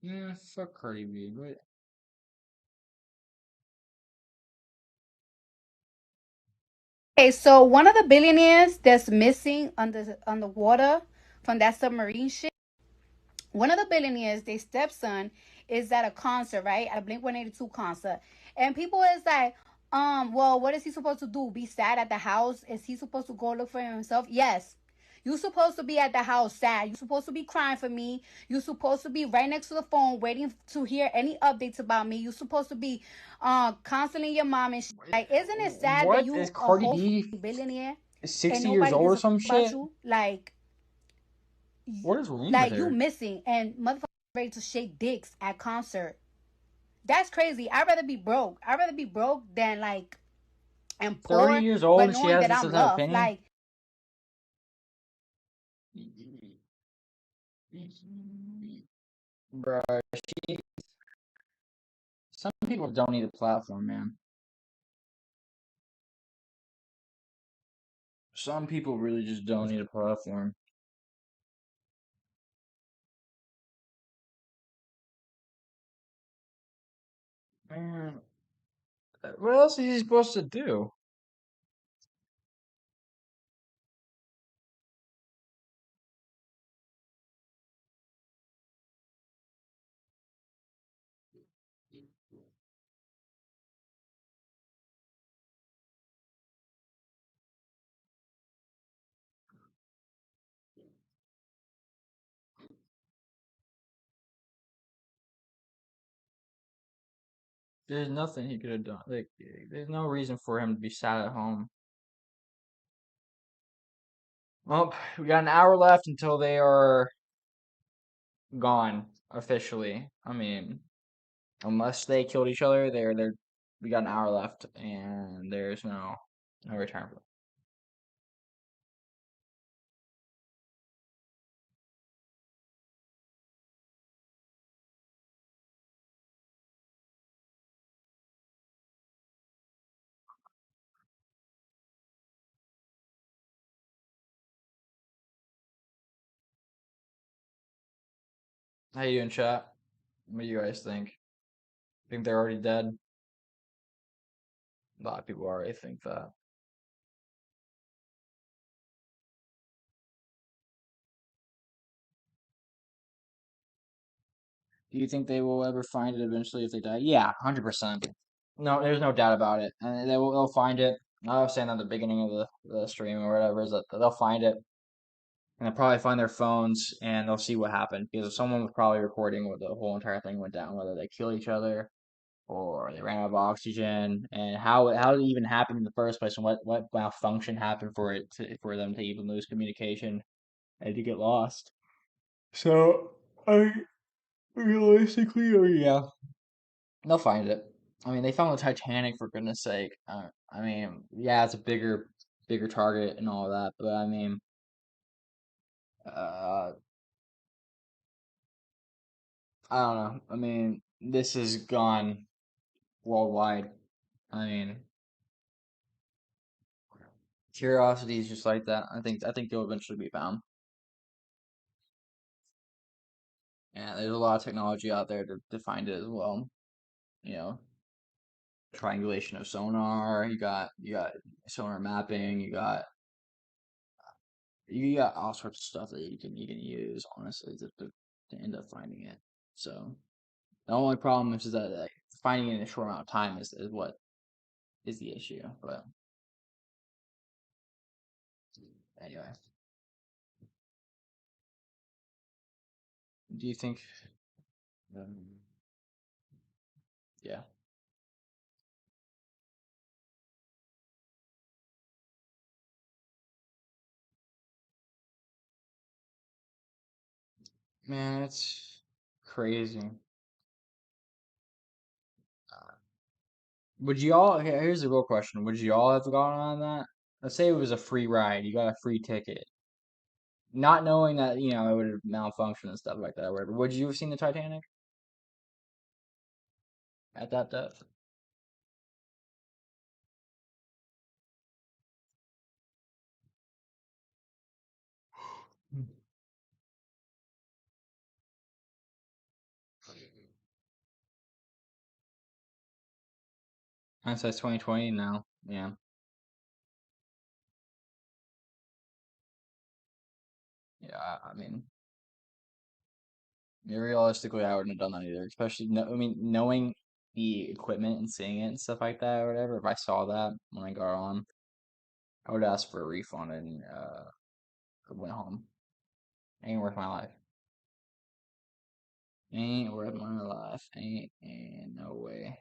Yeah, fuck Cardi B, but Okay, so one of the billionaires that's missing on the water from that submarine ship, one of the billionaires, their stepson, is at a concert, right? At a Blink 182 concert. And people is like, well, what is he supposed to do? Be sad at the house? Is he supposed to go look for himself? Yes. You're supposed to be at the house sad. You're supposed to be crying for me. You're supposed to be right next to the phone waiting to hear any updates about me. You're supposed to be counseling your mom and shit. Like, isn't it sad that what is you a Cardi whole B billionaire and 60 years nobody old gives or a some about shit? you? What is wrong with Like you her? missing and motherfuckers ready to shake dicks at concert. That's crazy. I'd rather be broke. I'd rather be broke than like and 30 poor, years old but and she knowing has that this I'm type of loved. opinion? Like Bruh, some people don't need a platform, man. Some people really just don't need a platform. Man, what else is he supposed to do? there's nothing he could have done. Like, there's no reason for him to be sat at home. Well, we got an hour left until they are gone officially. I mean, unless they killed each other, they're we got an hour left, and there's no return for them. How you doing, chat? What do you guys think? Think they're already dead? A lot of people already think that. Do you think they will ever find it eventually if they die? Yeah, 100%. No, there's no doubt about it, and they'll find it. I was saying at the beginning of the stream or whatever is that they'll find it, and they'll probably find their phones and they'll see what happened because someone was probably recording what the whole entire thing went down, whether they killed each other or they ran out of oxygen, and how it even happened in the first place, and what malfunction happened for them to even lose communication and to get lost. So, I realistically, oh yeah, they'll find it. I mean, they found the Titanic for goodness sake. I mean, yeah, it's a bigger target and all that, but I mean, uh, I don't know. I mean, this has gone worldwide. I mean, curiosity is just like that. I think they'll eventually be found. And there's a lot of technology out there to find it as well. You know, triangulation of sonar. You got sonar mapping. You got all sorts of stuff that you can use honestly to end up finding it. So the only problem is that like, finding it in a short amount of time is what is the issue. But anyway, do you think? Um, yeah, man, it's crazy. Would you all? Okay, here's the real question: would you all have gone on that? Let's say it was a free ride. You got a free ticket, not knowing that it would have malfunctioned and stuff like that. Or whatever. Would you have seen the Titanic at that depth? Hindsight's 2020 now. Yeah, yeah. I mean, realistically, I wouldn't have done that either. Especially, no, I mean, knowing the equipment and seeing it and stuff like that or whatever. If I saw that when I got on, I would ask for a refund and went home. Ain't worth my life. Ain't worth my life. Ain't no way.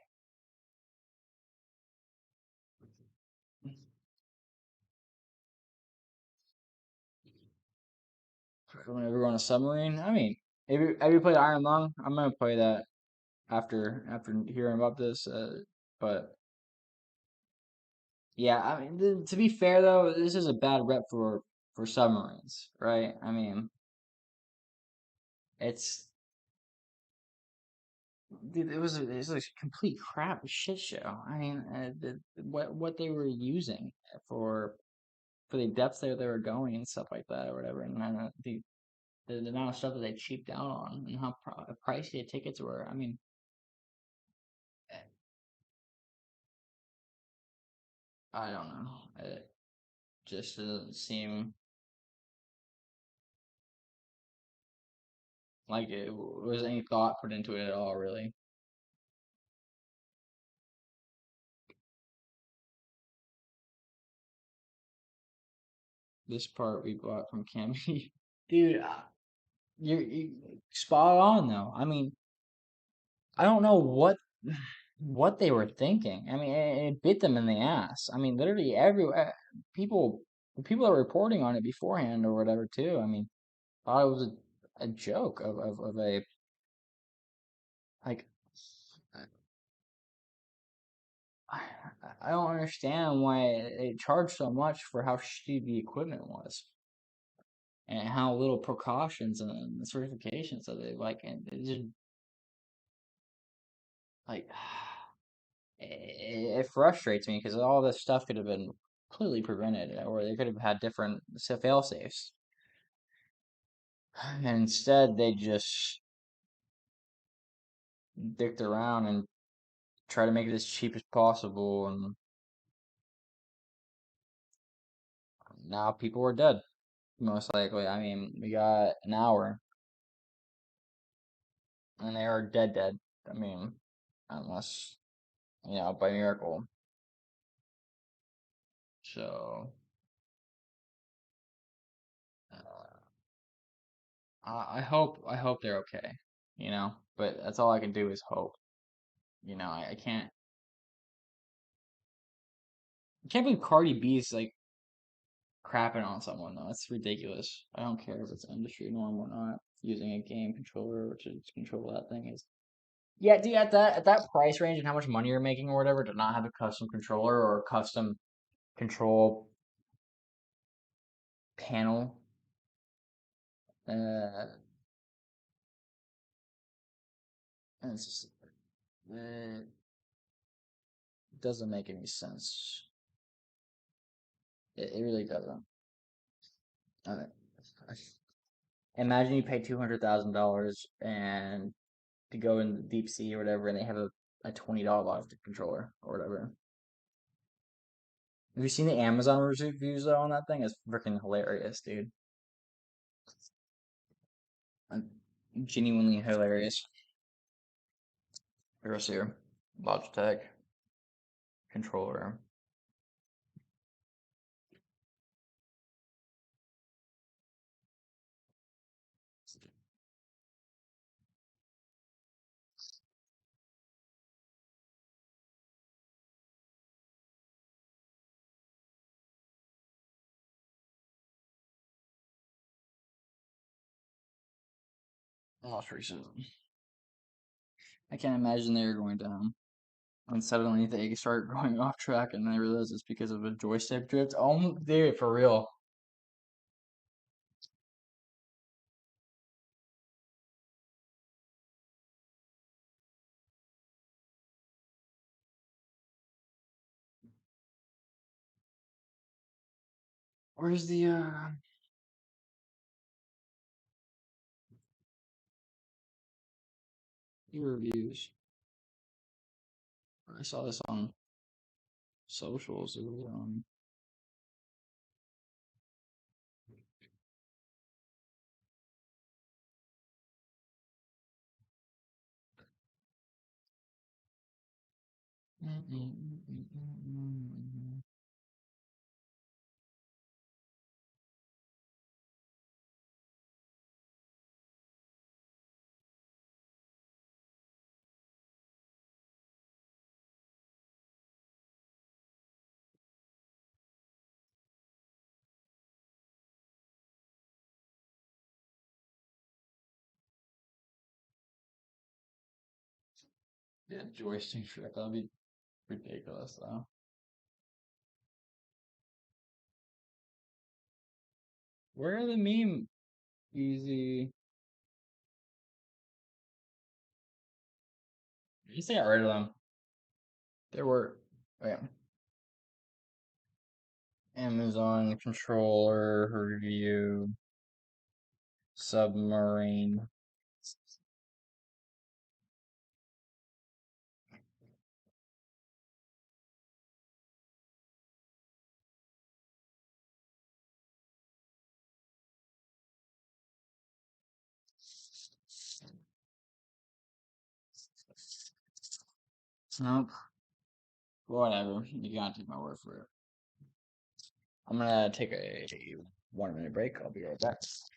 Whenever we're on a submarine, I mean, have you played Iron Lung? I'm gonna play that after hearing about this. But yeah, I mean, to be fair though, this is a bad rep for submarines, right? I mean, it's dude, it was a complete crap shit show. I mean, what they were using for for the depths they were going and stuff like that or whatever, and then the amount of stuff that they cheaped out on and how pricey the tickets were. I mean, eh, I don't know. It just doesn't seem like it was any thought put into it at all, really. This part we bought from Cammy. Dude, you spot on though. I mean, I don't know what. what they were thinking. I mean, it bit them in the ass. I mean, literally every people, the people that were reporting on it beforehand or whatever too. I mean, thought it was a joke of a like. I, I don't understand why they charged so much for how shitty the equipment was and how little precautions and certifications that they like, and it just like it frustrates me because all this stuff could have been completely prevented, or they could have had different fail safes. And instead, they just dicked around and try to make it as cheap as possible, and now people are dead, most likely. I mean, we got an hour, and they are dead. I mean, unless, by miracle. So, uh, I hope they're okay, but that's all I can do is hope. I can't believe Cardi B's like crapping on someone though. That's ridiculous. I don't care if it's industry norm or not. Using a game controller to control that thing is. Yeah, dude, at that price range and how much money you're making or whatever, to not have a custom controller or a custom control panel, uh, and it's just it doesn't make any sense. It really doesn't. I mean, imagine you pay $200,000 and to go in the deep sea or whatever, and they have a $20 controller or whatever. Have you seen the Amazon reviews though on that thing? It's freaking hilarious, dude. Uh, Genuinely hilarious. Here's here, Logitech controller. Most recent. I can't imagine they were going down. And suddenly they start going off track, and I realize it's because of a joystick drift. Oh, dude, for real. Where's the reviews? I saw this on socials. It was on. Yeah, joystick drift. That'd be ridiculous, though. Where are the meme easy? I guess I got rid of them. There were, oh yeah, Amazon controller review, Submarine. Nope. Whatever. You gotta take my word for it. I'm gonna take a 1 minute break. I'll be right back. Just,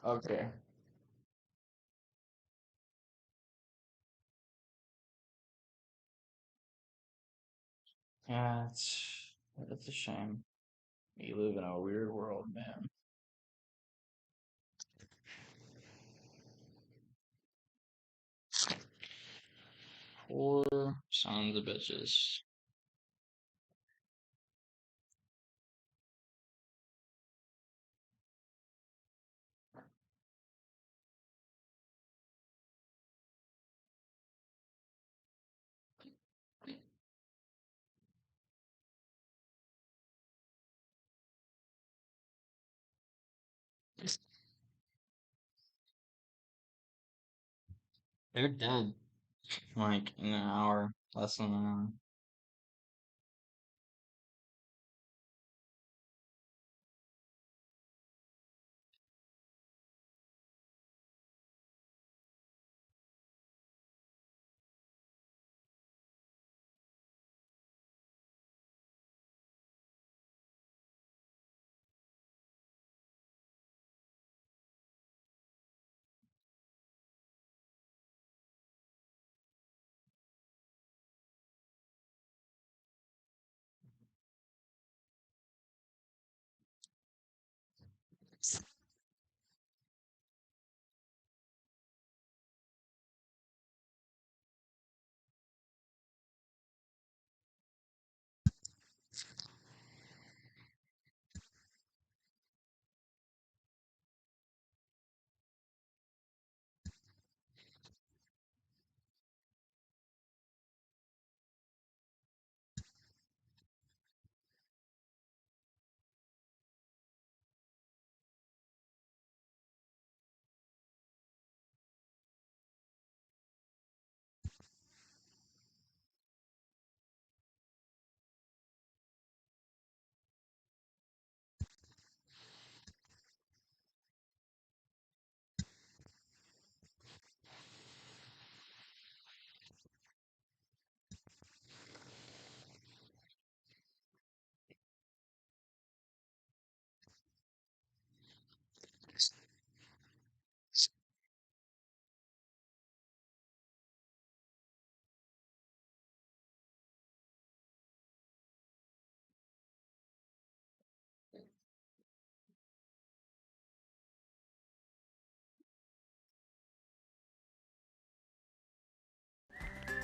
Okay. Yeah, it's a shame. You live in a weird world, man. Poor sons of bitches. They're dead. Like in an hour, less than an hour.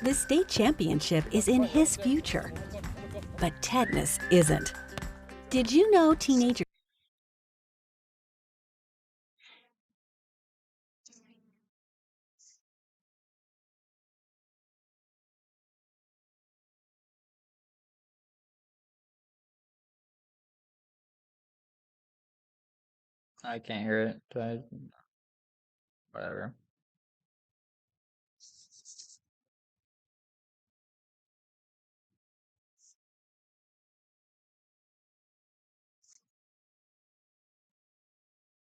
The state championship is in his future, but tetanus isn't. Did you know teenagers? I can't hear it. Whatever.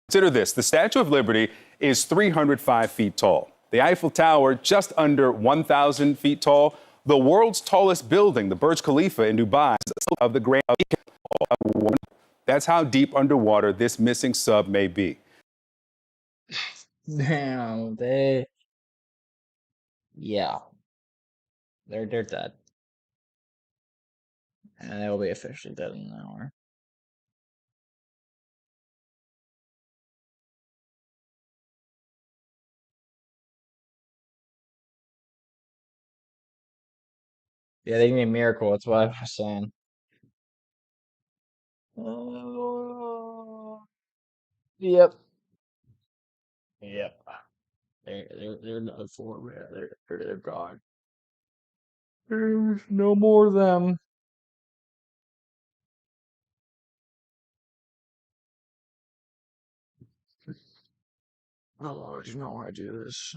Consider this, the Statue of Liberty is 305 feet tall. The Eiffel Tower, just under 1,000 feet tall. The world's tallest building, the Burj Khalifa in Dubai, of the Grand. That's how deep underwater this missing sub may be. Damn, yeah, they're dead, and they will be officially dead in an hour. Yeah, they need a miracle. That's what I was saying. Yep. Yep. They're done for, man. They're gone. There's no more of them. Oh, you know I do this.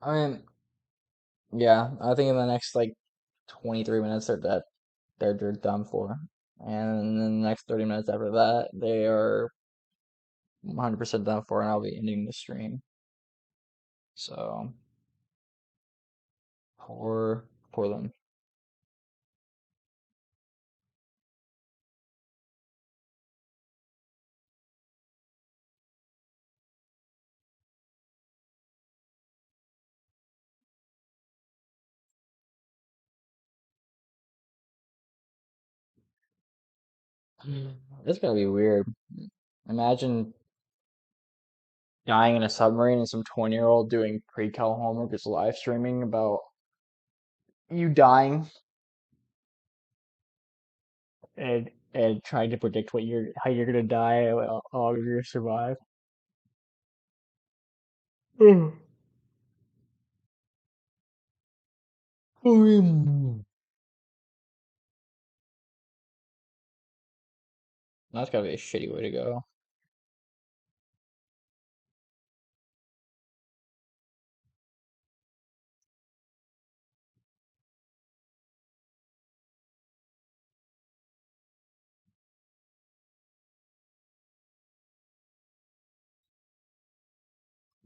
I mean, yeah, I think in the next like 23 minutes they're dead. They're done for. And in the next 30 minutes after that, they are 100% done for, and I'll be ending the stream. So. Poor Portland. It's gonna be weird. Imagine dying in a submarine and some 20-year-old doing pre-cal homework is live streaming about you dying and trying to predict how you're gonna die and how you're gonna survive. That's gotta be a shitty way to go.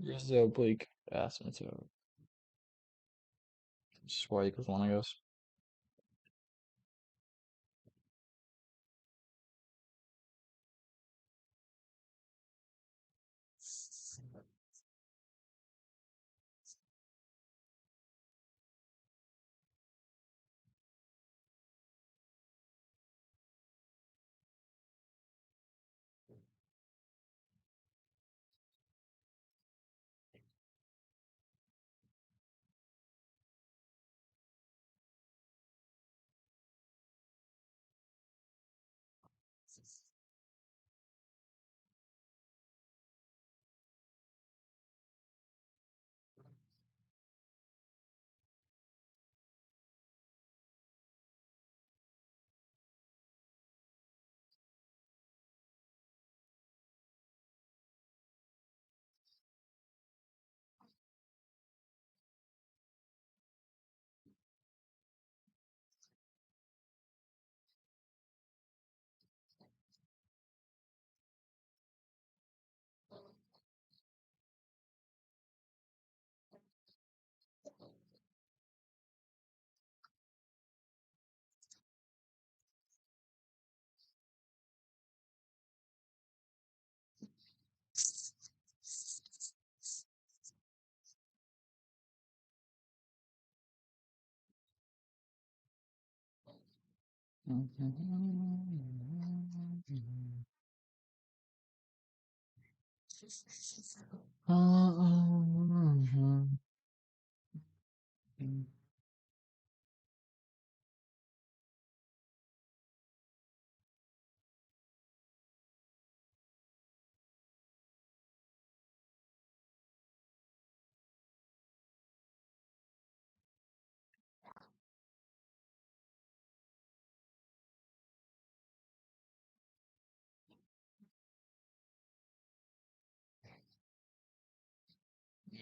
Here's the oblique asymptote. Just y equals 1, I guess.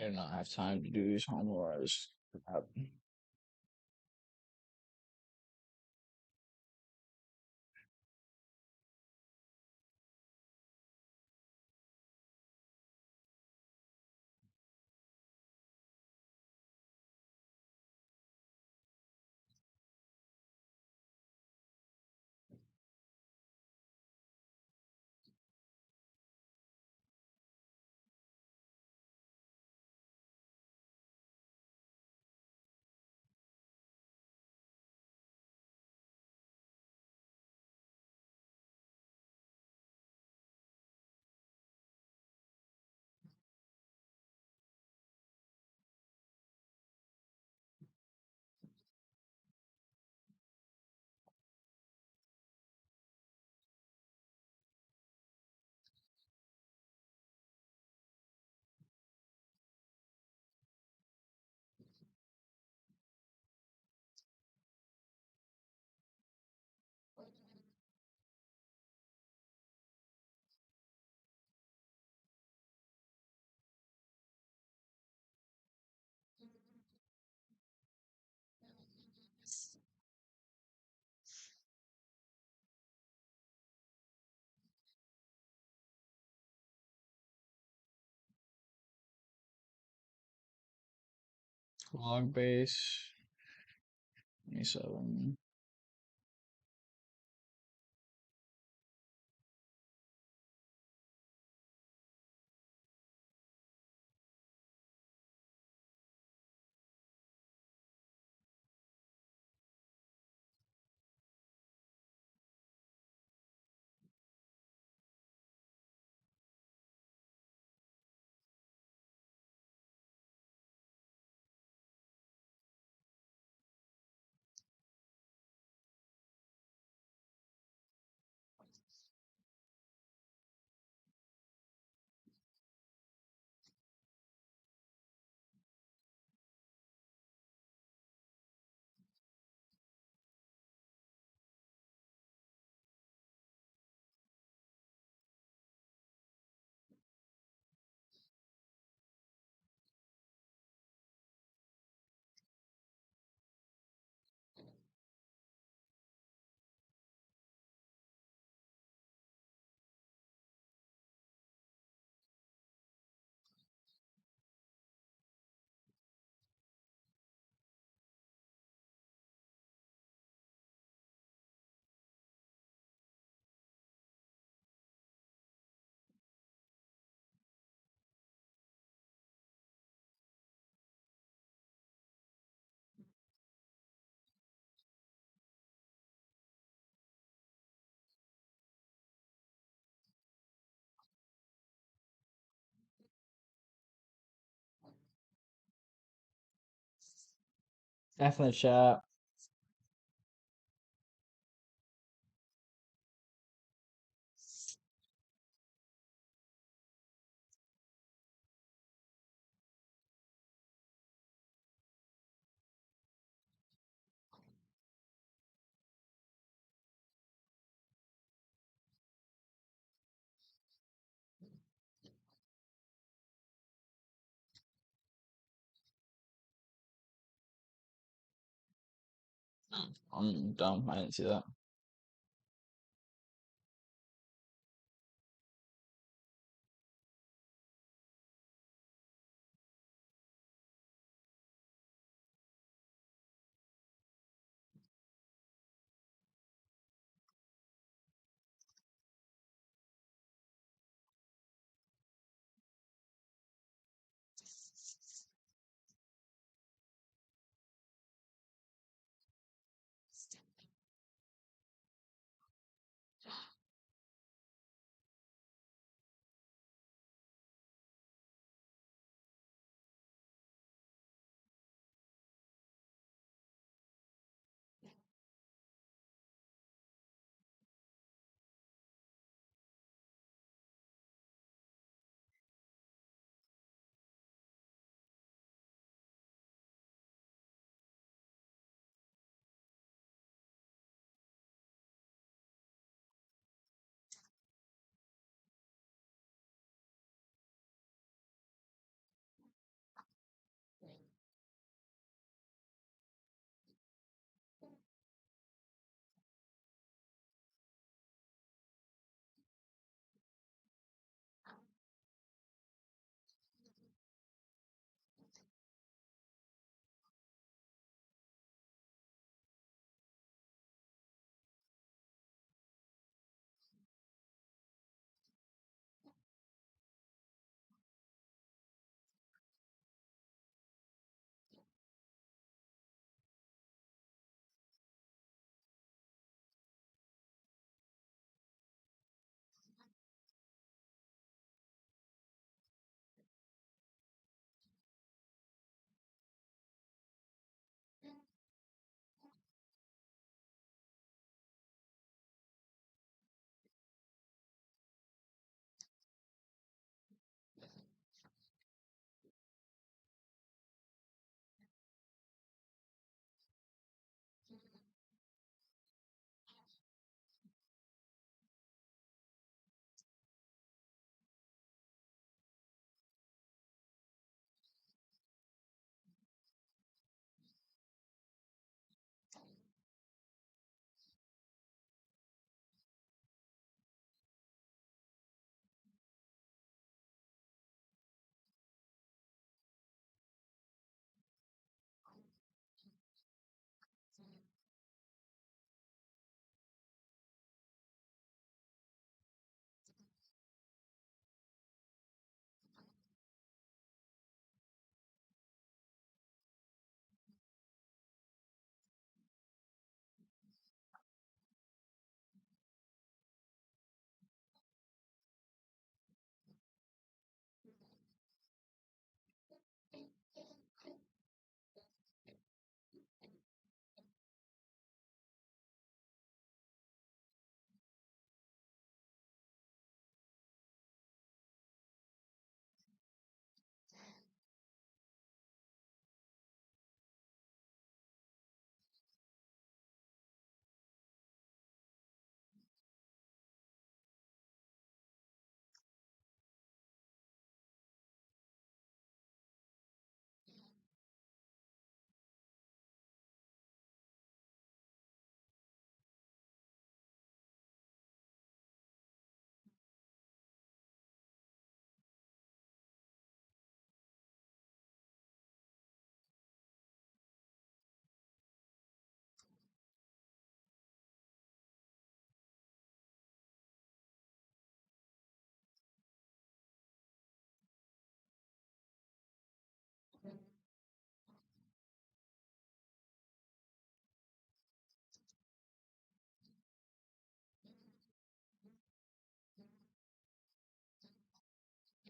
I do not have time to do these homeworks. Log base. 27. Definitely chat. I'm dumb. I didn't see that.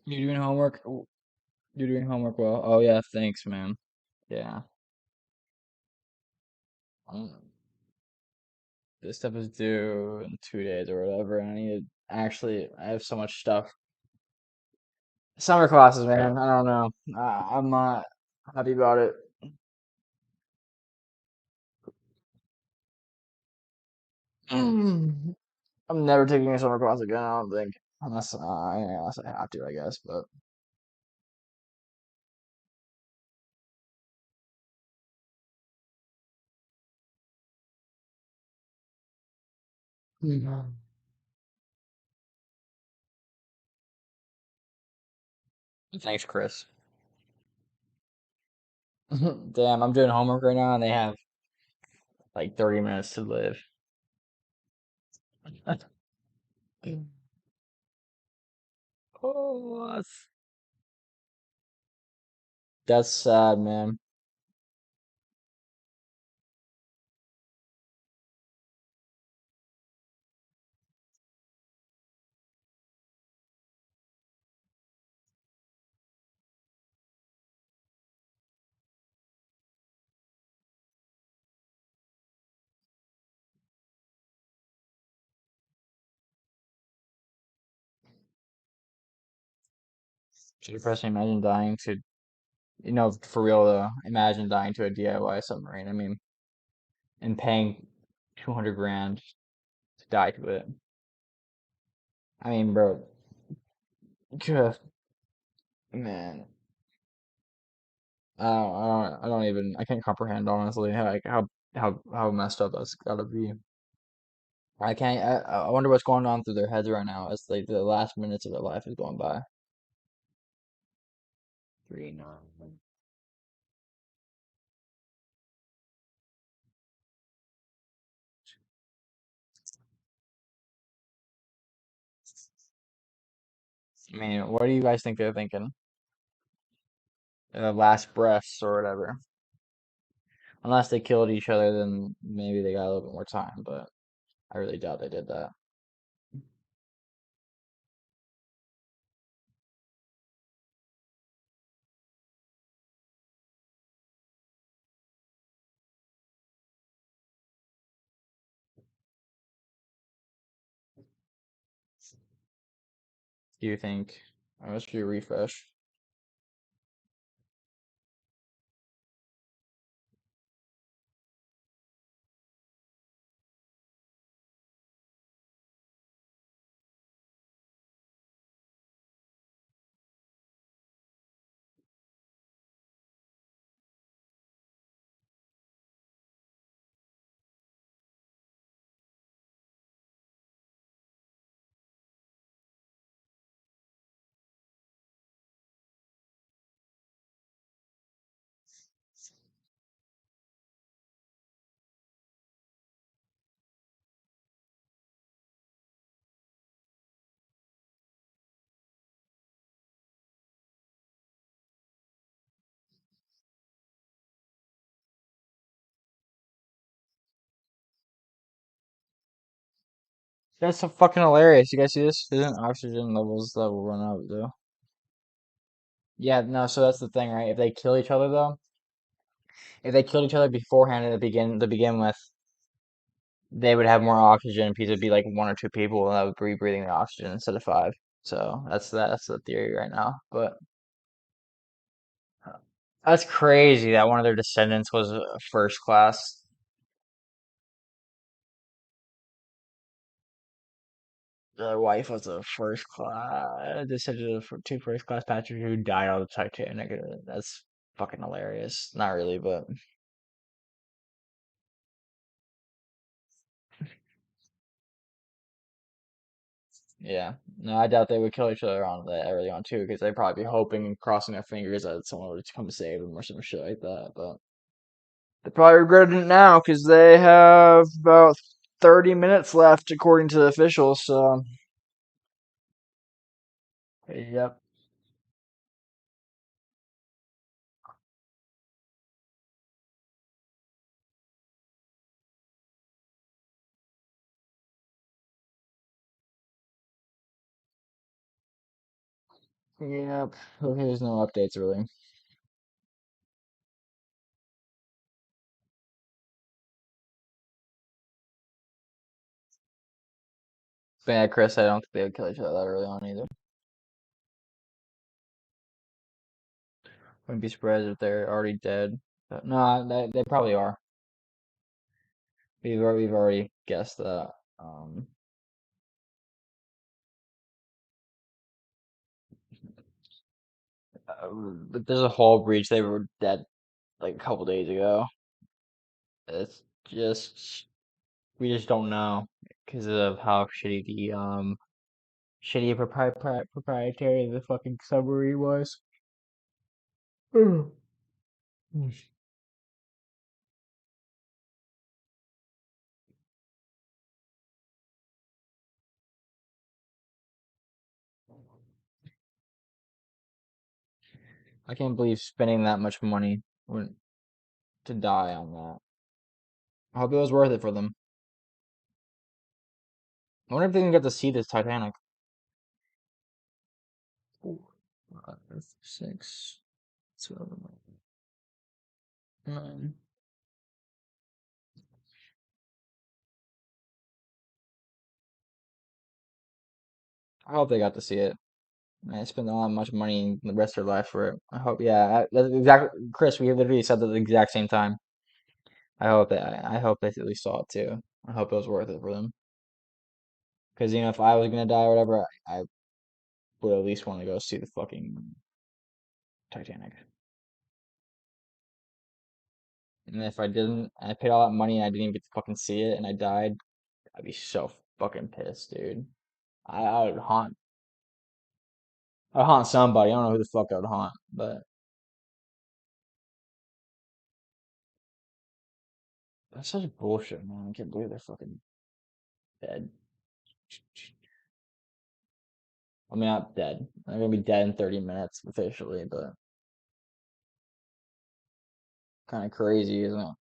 You doing homework? You're doing homework well. Oh yeah, thanks, man. Yeah. Um, this stuff is due in 2 days or whatever, and I need to I have so much stuff. Summer classes, man. I don't know. I'm not happy about it. I'm never taking a summer class again, I don't think. Unless I have to, I guess, but Mhm. Thanks, Chris. Damn, I'm doing homework right now and they have like 30 minutes to live. Oh, that's sad, man. It's depressing. Imagine dying to, for real though. Imagine dying to a DIY submarine. I mean, and paying 200 grand to die to it. I mean, bro, man, I can't comprehend honestly how messed up that's gotta be. I can't. I wonder what's going on through their heads right now as like the last minutes of their life is going by. 3-9. I mean, what do you guys think they're thinking? Last breaths or whatever. Unless they killed each other, then maybe they got a little bit more time, but I really doubt they did that. Do you think? Let's do a refresh. That's so fucking hilarious. You guys see this? Isn't oxygen levels that will run out though? Yeah, no, so that's the thing, right? If they kill each other though, if they killed each other beforehand to begin with, they would have more oxygen because it'd be like one or two people that would be breathing the oxygen instead of five. So that's the theory right now. But that's crazy that one of their descendants was a first class. Their wife was a first class descendant of two first class passengers who died on the Titanic. That's fucking hilarious. Not really, but yeah. No, I doubt they would kill each other on that early on too, because they'd probably be hoping and crossing their fingers that someone would come save them or some shit like that. But they probably regret it now because they have about 30 minutes left, according to the officials. So, yep. Yep. Okay, there's no updates really. But yeah, Chris, I don't think they would kill each other that early on either. Wouldn't be surprised if they're already dead. But no, they probably are. We've already guessed that. But there's a whole breach. They were dead like a couple days ago. It's just we just don't know because of how shitty the proprietary the fucking submarine was. I can't believe spending that much money to die on that. I hope it was worth it for them. I wonder if they can get to see this Titanic. 4, 5, 6, 7, 9. I hope they got to see it. I spent a lot much money the rest of their life for it. I hope, yeah, that's exactly, Chris. We literally said that at the exact same time. I hope they at least saw it too. I hope it was worth it for them. Because if I was gonna die or whatever, I would at least want to go see the fucking Titanic. And if I didn't, and I paid all that money and I didn't even get to fucking see it, and I died, I'd be so fucking pissed, dude. I would haunt. I'd haunt somebody. I don't know who the fuck I would haunt, but that's such bullshit, man. I can't believe they're fucking dead. I mean, not dead. They're gonna be dead in 30 minutes officially, but kind of crazy, isn't it?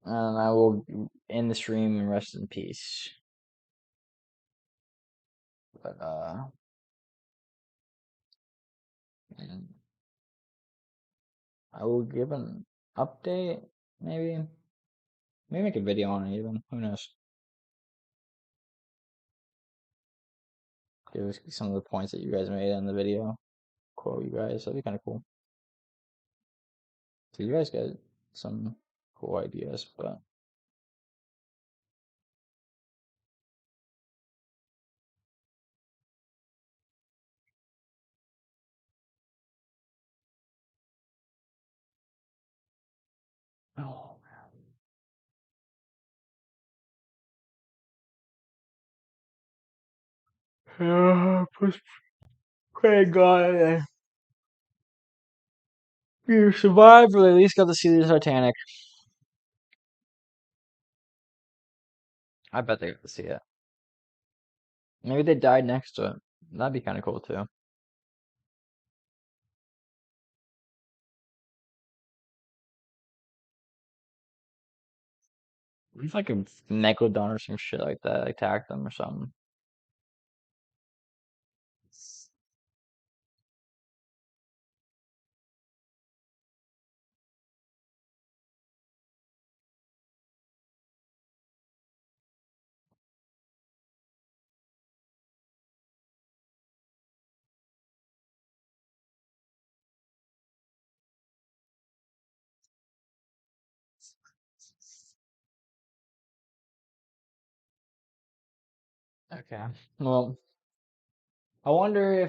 And I will end the stream and rest in peace. But and I will give an update, maybe. Maybe make a video on it even. Who knows? Give us some of the points that you guys made in the video. Quote you guys. That'd be kind of cool. So you guys got some cool ideas, but oh man. Thank God you survived, or at least got to see the Titanic. I bet they got to see it. Maybe they died next to it. That'd be kind of cool too. If like a megalodon or some shit like that attacked them or something. Okay. Well, I wonder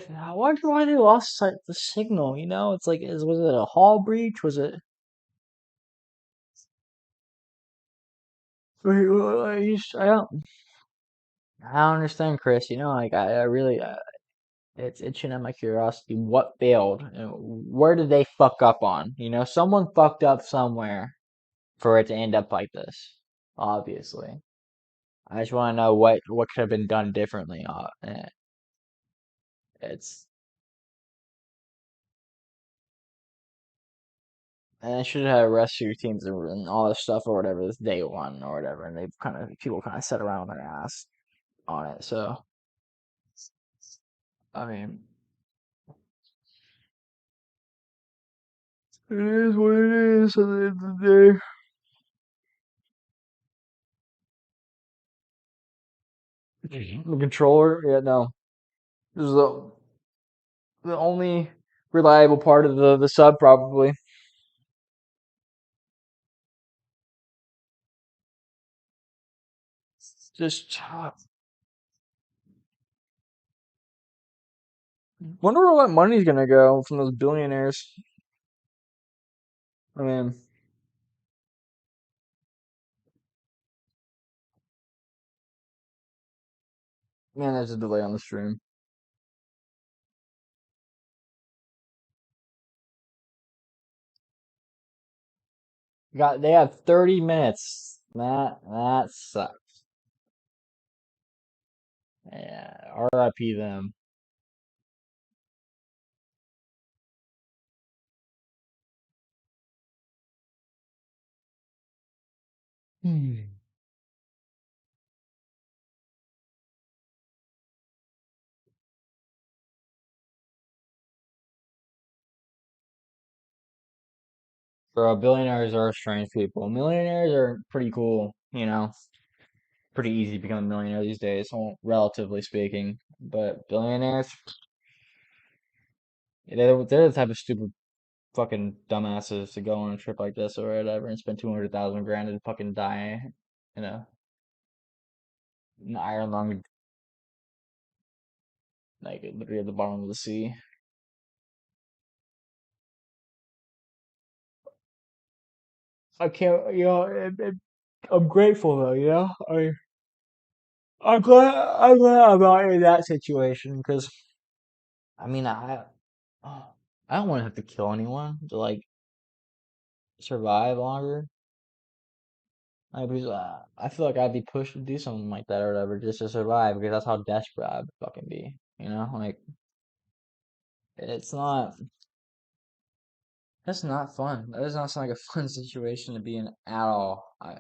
why they lost the signal. It's like was it a hull breach? Was it? I don't understand, Chris. Like I really it's itching at my curiosity. What failed? Where did they fuck up on? Someone fucked up somewhere for it to end up like this. Obviously, I just want to know what could have been done differently. It's and I should have rescue teams and all this stuff or whatever this day one or whatever, and people kind of sat around their ass on it. So I mean, it is what it is at the end of the day. The controller, yeah, no. This is the only reliable part of the sub, probably. Just wonder where what money's gonna go from those billionaires. I mean, man, there's a delay on the stream. They have 30 minutes. That sucks. Yeah, RIP them. Bro, billionaires are strange people. Millionaires are pretty cool, you know. Pretty easy to become a millionaire these days, well, relatively speaking. But billionaires, they're the type of stupid fucking dumbasses to go on a trip like this or whatever and spend 200,000 grand and fucking die, you know, in the iron lung, like literally at the bottom of the sea. I can't, you know, I'm grateful though, you know. I'm glad I'm not in that situation because I mean, I don't want to have to kill anyone to like survive longer. Like, because, I feel like I'd be pushed to do something like that or whatever just to survive because that's how desperate I'd fucking be. You know, like it's not. That's not fun. That does not sound like a fun situation to be in at all. I,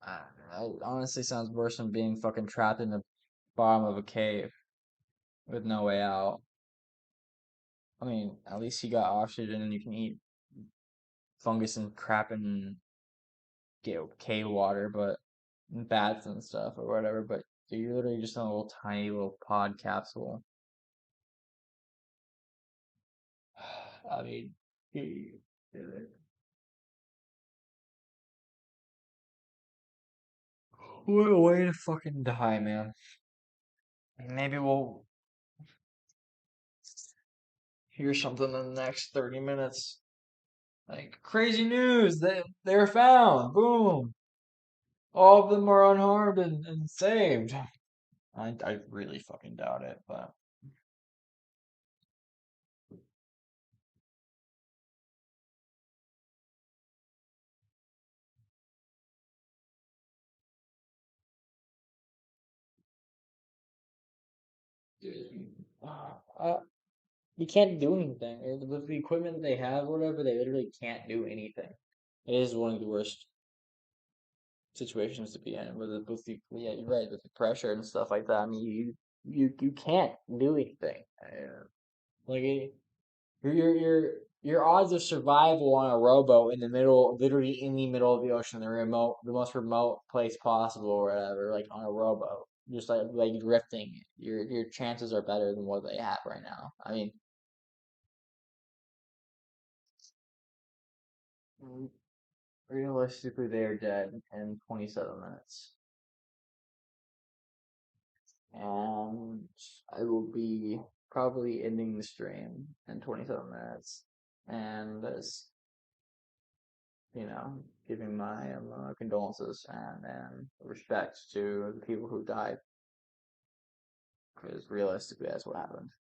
it honestly sounds worse than being fucking trapped in the bottom of a cave with no way out. I mean, at least you got oxygen and you can eat fungus and crap and get cave water, but bats and stuff or whatever. But you're literally just in a little tiny little pod capsule. I mean, what a way to fucking die, man. Maybe we'll hear something in the next 30 minutes. Like crazy news, they were found. Boom. All of them are unharmed and saved. I really fucking doubt it, but uh, you can't do anything. With the equipment they have, whatever, they literally can't do anything. It is one of the worst situations to be in with the yeah, you're right, with the pressure and stuff like that. I mean, you can't do anything. Like your odds of survival on a rowboat in the middle, literally in the middle of the ocean, the most remote place possible, or whatever, like on a rowboat, just like drifting. Your chances are better than what they have right now. I mean, realistically, they are dead in 27 minutes. And I will be probably ending the stream in 27 minutes. And as you know, giving my condolences and respect to the people who died. Because realistically, that's what happened.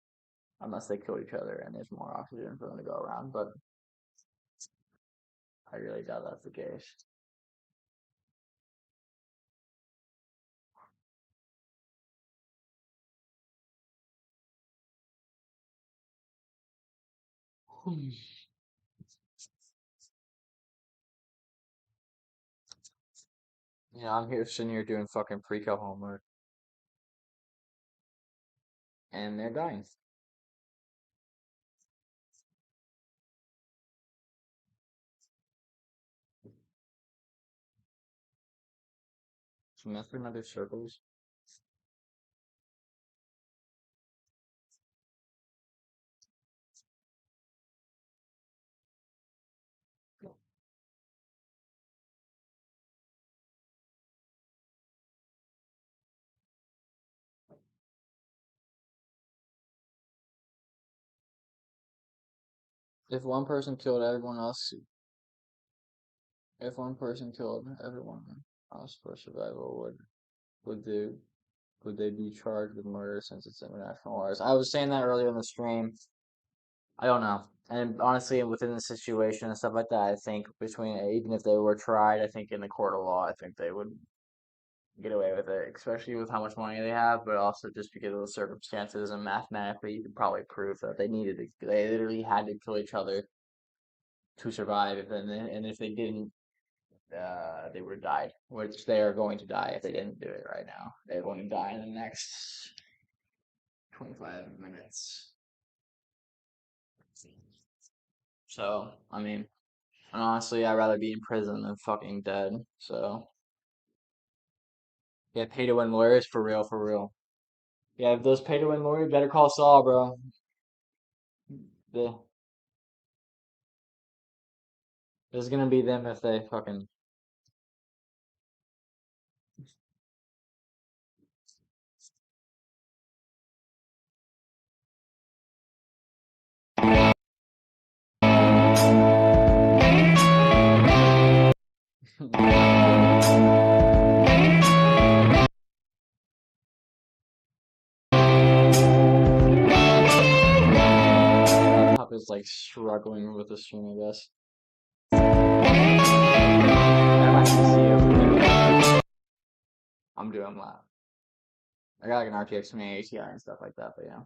Unless they killed each other and there's more oxygen for them to go around. But I really doubt that's the case. You know, I'm here sitting here doing fucking pre-kill homework. and they're dying. Some another circles. If one person killed everyone else, if one person killed everyone else for survival, would they be charged with murder since it's international waters? I was saying that earlier in the stream. I don't know. And honestly, within the situation and stuff like that, I think even if they were tried, I think in the court of law, I think they would get away with it, especially with how much money they have, but also just because of the circumstances and mathematically, you could probably prove that they literally had to kill each other to survive, and if they didn't, they would have died, which they are going to die if they didn't do it right now. They're going to die in the next 25 minutes. So, I mean, honestly, I'd rather be in prison than fucking dead. So, yeah, pay to win lawyers for real, for real. Yeah, if those pay to win lawyers, better call Saul, bro. The, It's gonna be them if they fucking. Laptop is like struggling with the stream, I guess. I'm doing that. I got like an RTX 2080 Ti and stuff like that, but yeah.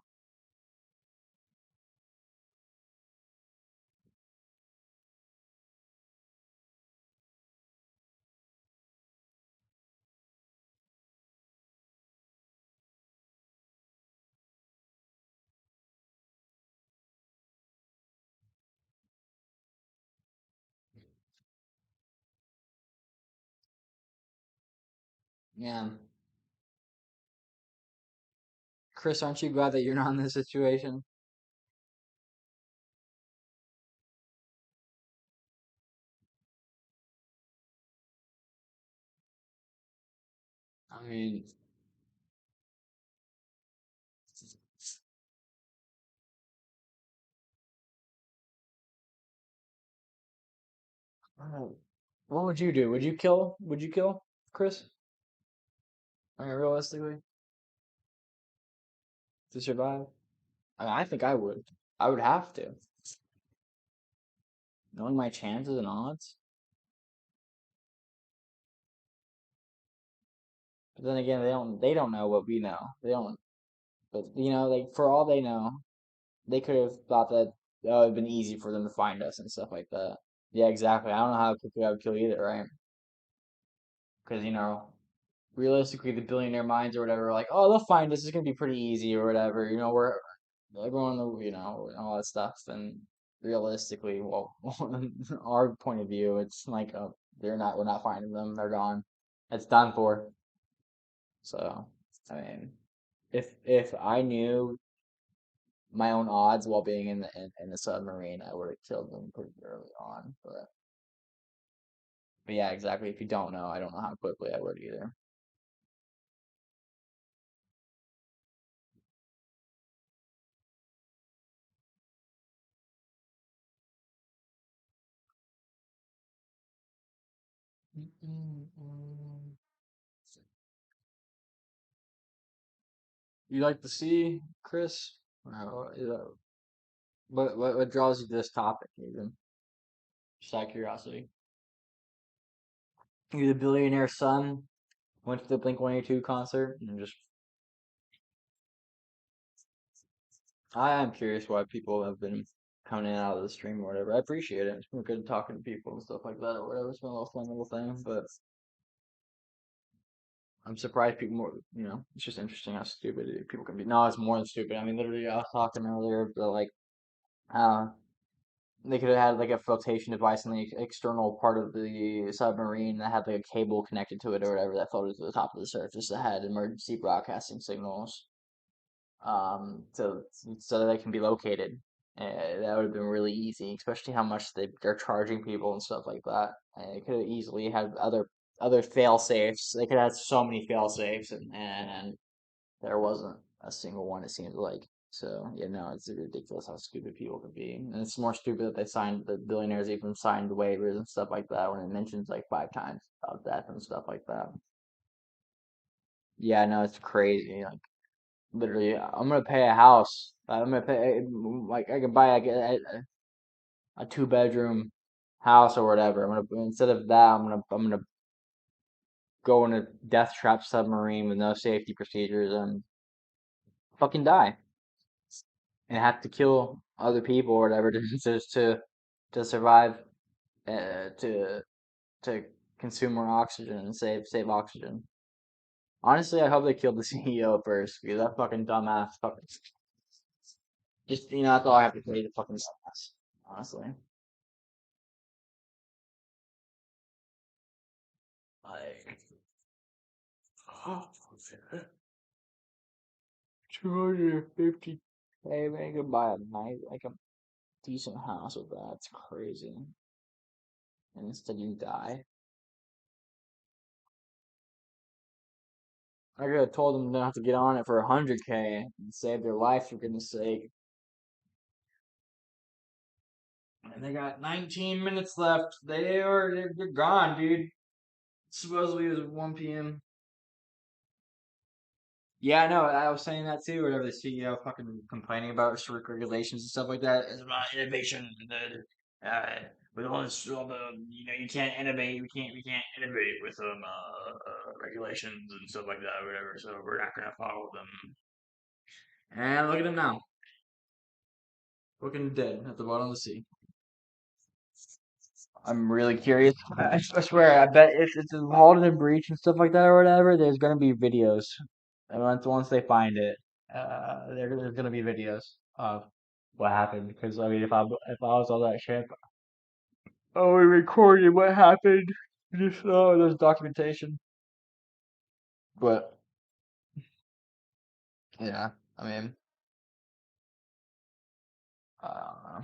Yeah. Chris, aren't you glad that you're not in this situation? I mean, what would you do? Would you kill? Would you kill Chris? I mean, realistically, to survive? I think I would. I would have to. Knowing my chances and odds. But then again, they don't know what we know. They don't. But like for all they know, they could have thought that it would have been easy for them to find us and stuff like that. Yeah, exactly. I don't know how quickly I would kill either, right? Because realistically, the billionaire minds or whatever are like, oh, they'll find us. It's gonna be pretty easy or whatever. We're everyone, and all that stuff. And realistically, well, our point of view, it's like, we're not finding them. They're gone. It's done for. So, I mean, if I knew my own odds while being in the submarine, I would have killed them pretty early on. But yeah, exactly. If you don't know, I don't know how quickly I would either. You like the sea, Chris? What draws you to this topic, even? Just out of curiosity. You're the billionaire son, went to the Blink-182 concert, and just. I am curious why people have been coming in and out of the stream or whatever. I appreciate it. It's been good talking to people and stuff like that or whatever. It's been a little fun little thing, but I'm surprised people more, it's just interesting how stupid people can be. No, it's more than stupid. I mean, literally, I was talking earlier, but like, uh, they could have had like a flotation device in the external part of the submarine that had like a cable connected to it or whatever that floated to the top of the surface that had emergency broadcasting signals, so that they can be located. That would have been really easy, especially how much they're charging people and stuff like that. They could have easily had other fail safes. They could have so many fail safes, and there wasn't a single one. It seems like. So yeah, no, it's ridiculous how stupid people can be, and it's more stupid that the billionaires even signed waivers and stuff like that when it mentions like 5 times about death and stuff like that. Yeah, no, it's crazy. Like literally, I'm gonna pay a house. I'm gonna pay like I can buy like a 2 bedroom house or whatever. I'm gonna instead of that, I'm gonna go in a death trap submarine with no safety procedures and fucking die and have to kill other people or whatever to survive, to consume more oxygen and save oxygen. Honestly, I hope they killed the CEO first because that fucking dumbass fucking just that's all I have to say. The fucking dumbass, honestly. Like 250K, man, you could buy a nice, like a decent house with that. It's crazy. And instead you die. I could have told them not to get on it for 100K and save their life for goodness sake. And they got 19 minutes left. They're gone, dude. Supposedly it was 1 p.m. Yeah, I know. I was saying that too. Whatever the CEO fucking complaining about strict regulations and stuff like that. It's about innovation. With all the you can't innovate. We can't innovate with regulations and stuff like that or whatever. So we're not gonna follow them. And look at him now, looking dead at the bottom of the sea. I'm really curious. I swear, I bet if it's involved in a breach and stuff like that or whatever, there's gonna be videos. And once they find it, there's gonna be videos of what happened. Because I mean, if I was on that ship, I would recorded what happened. Just there's documentation. But yeah, I mean, uh,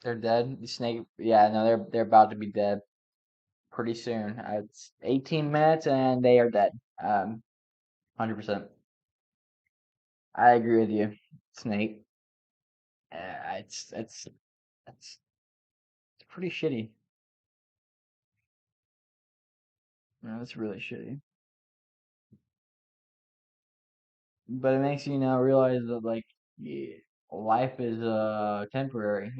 they're dead. The snake, yeah, no, they're about to be dead pretty soon. It's 18 minutes and they are dead. 100%. I agree with you, Snake. It's pretty shitty. It's really shitty. But it makes you now realize that like yeah, life is temporary.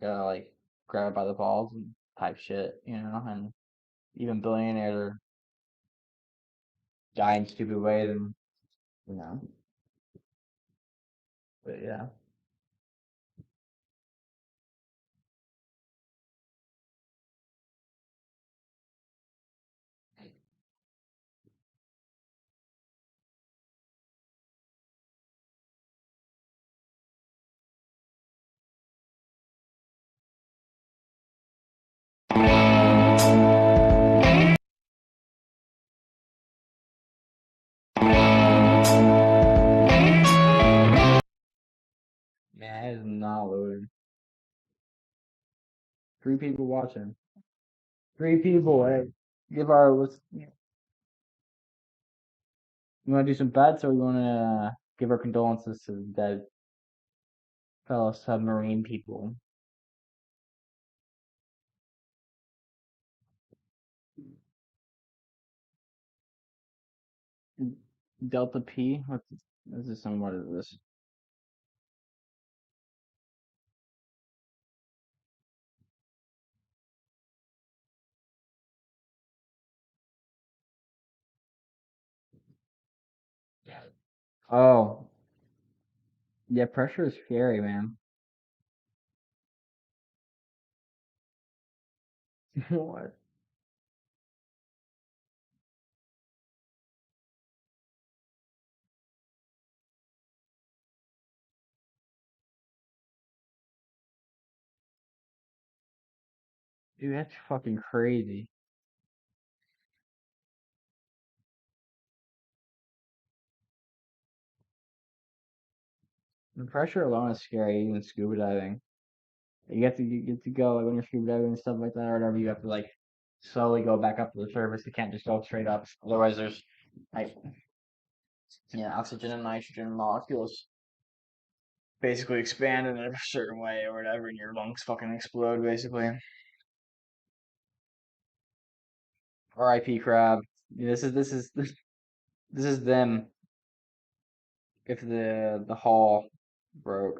Gotta like grab it by the balls and type shit. And even billionaires are dying stupid ways, and you know. But yeah. Man, it is not loading. 3 people watching. 3 people. Hey, give our let's. You want to do some bets, or you want to give our condolences to the dead fellow submarine people? Delta P? What's this? Is some what is this? Oh, yeah, pressure is scary, man. What? Dude, that's fucking crazy. The pressure alone is scary, even scuba diving. You get to go like when you're scuba diving and stuff like that or whatever. You have to like slowly go back up to the surface. You can't just go straight up. Otherwise, there's like oxygen and nitrogen molecules basically expand in a certain way or whatever, and your lungs fucking explode basically. R.I.P. Crab. This is them if the hull broke.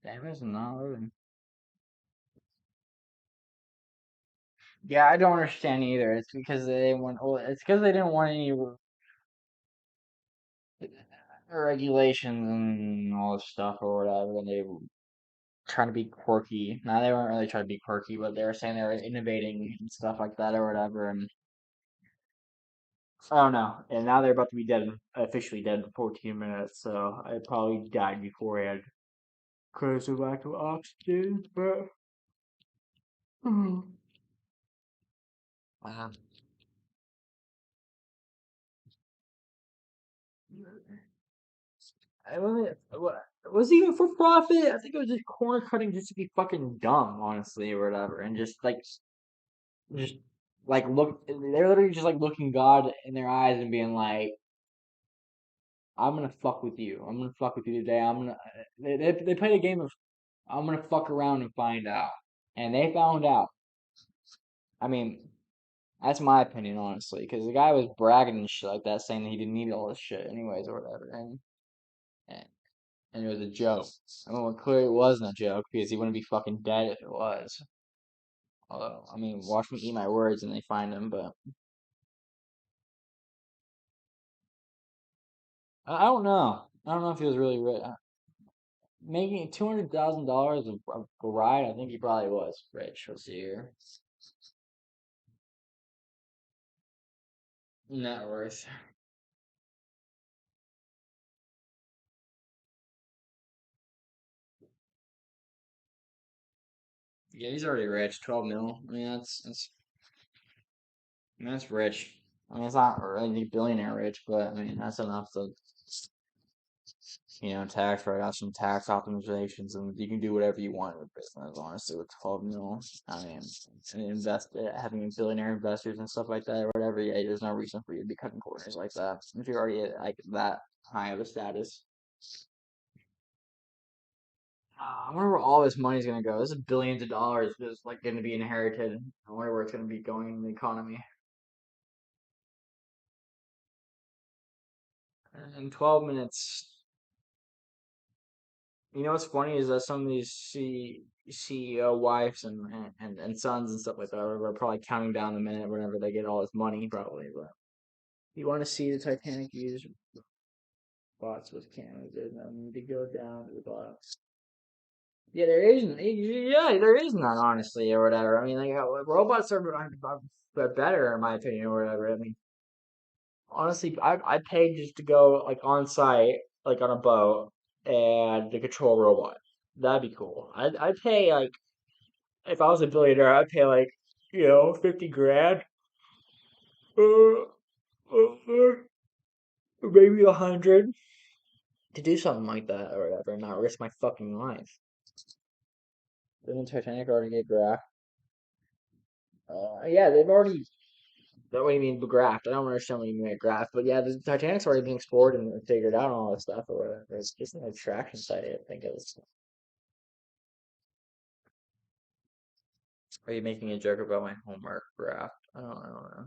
Damn, it's not loading. Yeah, I don't understand either. It's because they didn't want. Well, it's because they didn't want any regulations and all this stuff or whatever. And they were trying to be quirky. Now they weren't really trying to be quirky, but they were saying they were innovating and stuff like that or whatever. And I don't know. And now they're about to be dead, officially dead in 14 minutes. So I probably died before I had critical lack of oxygen. But wow. I wasn't. Was it even for profit? I think it was just corner cutting just to be fucking dumb, honestly, or whatever, and just like look. They're literally just like looking God in their eyes and being like, "I'm gonna fuck with you. I'm gonna fuck with you today. I'm gonna." They played a game of I'm gonna fuck around and find out, and they found out. I mean, that's my opinion, honestly, because the guy was bragging and shit like that, saying that he didn't need all this shit anyways or whatever, and and it was a joke. I mean, well, clearly it wasn't a joke because he wouldn't be fucking dead if it was. Although, I mean, watch me eat my words and they find him, but I don't know. I don't know if he was really rich. Making $200,000 a ride, I think he probably was rich. Let's see here. Net worth. Yeah, he's already rich. 12 mil. I mean, I mean, that's rich. I mean, it's not really billionaire rich, but I mean, that's enough to tax write off some tax optimizations, and you can do whatever you want with business, honestly, with 12 mil. I mean, and having billionaire investors and stuff like that, or whatever, yeah, there's no reason for you to be cutting corners like that if you're already at like that high of a status. I wonder where all this money's gonna go. This is billions of dollars just like gonna be inherited. I wonder where it's gonna be going in the economy. In 12 minutes, you know what's funny is that some of these CEO wives and sons and stuff like that are probably counting down the minute whenever they get all this money, probably. But you want to see the Titanic use bots with cameras? There's no need to go down to the bottom. Yeah, there isn't. Yeah, there is none, honestly, or whatever. I mean, like robots are better in my opinion, or whatever. I mean, honestly, I paid just to go like on site, like on a boat, and to control a robot. That'd be cool. I'd pay like if I was a billionaire, I'd pay like 50 grand, uh, maybe 100 to do something like that or whatever, and not risk my fucking life. Didn't Titanic already get graphed? Yeah, they've already. What do you mean graphed? I don't understand what you mean by graphed, but yeah, the Titanic's already being explored and figured out and all this stuff or whatever. It's just an attraction site, I think it is. Are you making a joke about my homework graph? I don't know.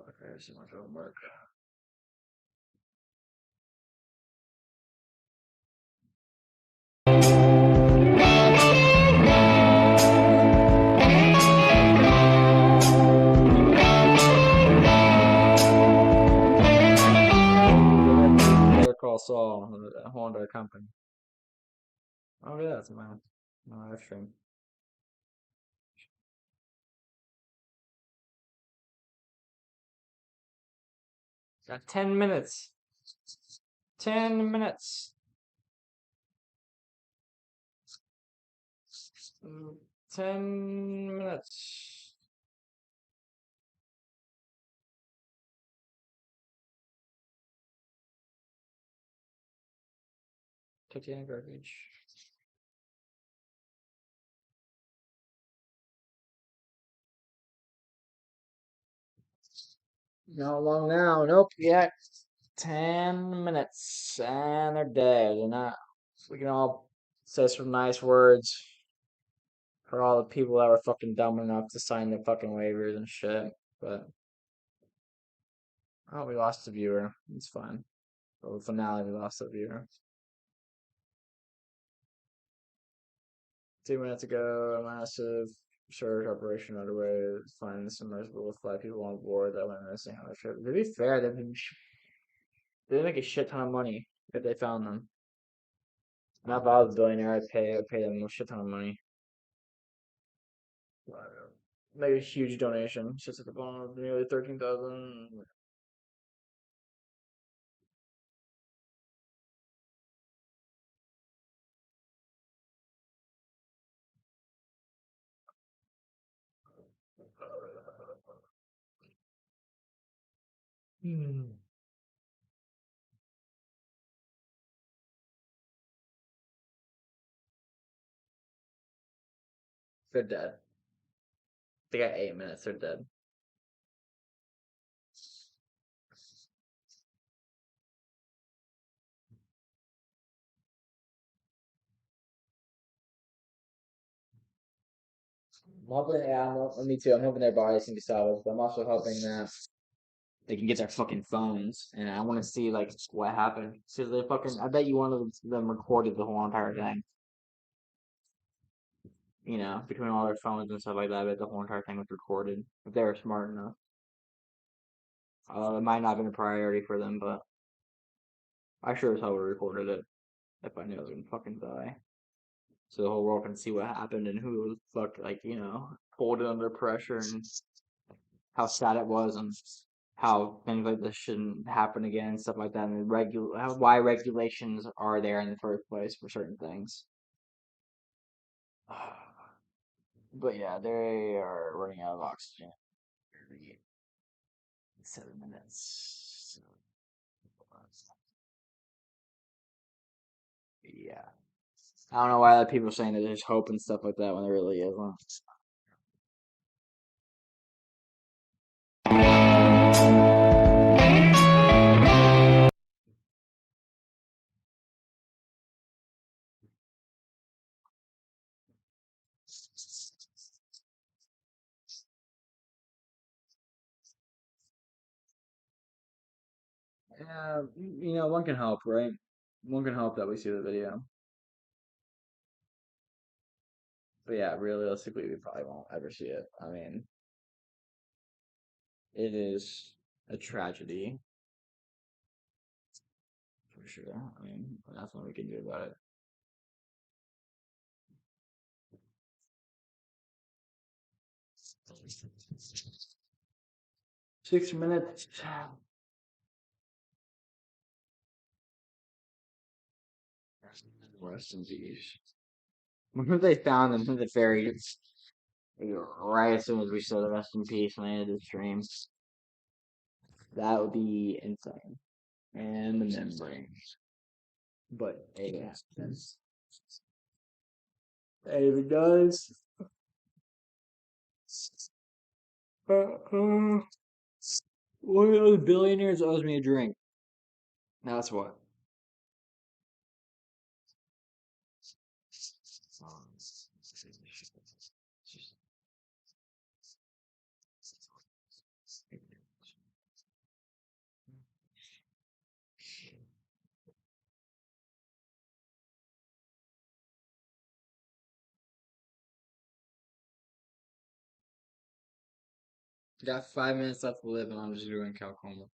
Fuck, I have so much homework. Better Call Saul on the Honda company. Oh yeah, that's my live stream. Got 10 minutes. 10 minutes. 10 minutes. Titanic garbage. Not long now. Nope. Yeah. 10 minutes. And they're dead. And we can all say some nice words for all the people that were fucking dumb enough to sign the fucking waivers and shit. But, oh, we lost a viewer. It's fine. For the finale, we lost a viewer. 2 minutes ago, a massive surge operation underway to find the submersible with 5 people on board that went missing on the trip. To be fair, they make a shit ton of money if they found them. And if I was a billionaire, I'd pay them a shit ton of money. Make a huge donation. It's just at the bottom of nearly 13,000. They're dead. They got 8 minutes. They're dead. I'm hoping, yeah, me too. I'm hoping their bodies can be salvaged, but I'm also hoping that they can get their fucking phones, and I want to see like what happened. Because they fucking, I bet you one of them recorded the whole entire thing. You know, between all their phones and stuff like that, I bet the whole entire thing was recorded if they were smart enough. It might not have been a priority for them, but I sure as hell would have recorded it if I knew I was gonna fucking die. So the whole world can see what happened and who was fuck like, you know, pulled it under pressure and how sad it was and how things like this shouldn't happen again and stuff like that and why regulations are there in the first place for certain things. But yeah, they are running out of oxygen. 7 minutes. Yeah. I don't know why people are saying that there's hope and stuff like that when there really isn't. Yeah, you know, one can help, right? One can hope that we see the video. But yeah, realistically, we probably won't ever see it. I mean, it is a tragedy for sure. I mean, that's what we can do about it. Six minutes. Rest in peace. Whenever they found them in the ferry, right as soon as we said the rest in peace and I ended the stream, that would be insane. And the membrane. But it happens. And if it does, one of those billionaires owes me a drink. Now that's what. Got 5 minutes left to live, and I'm just doing calc homework.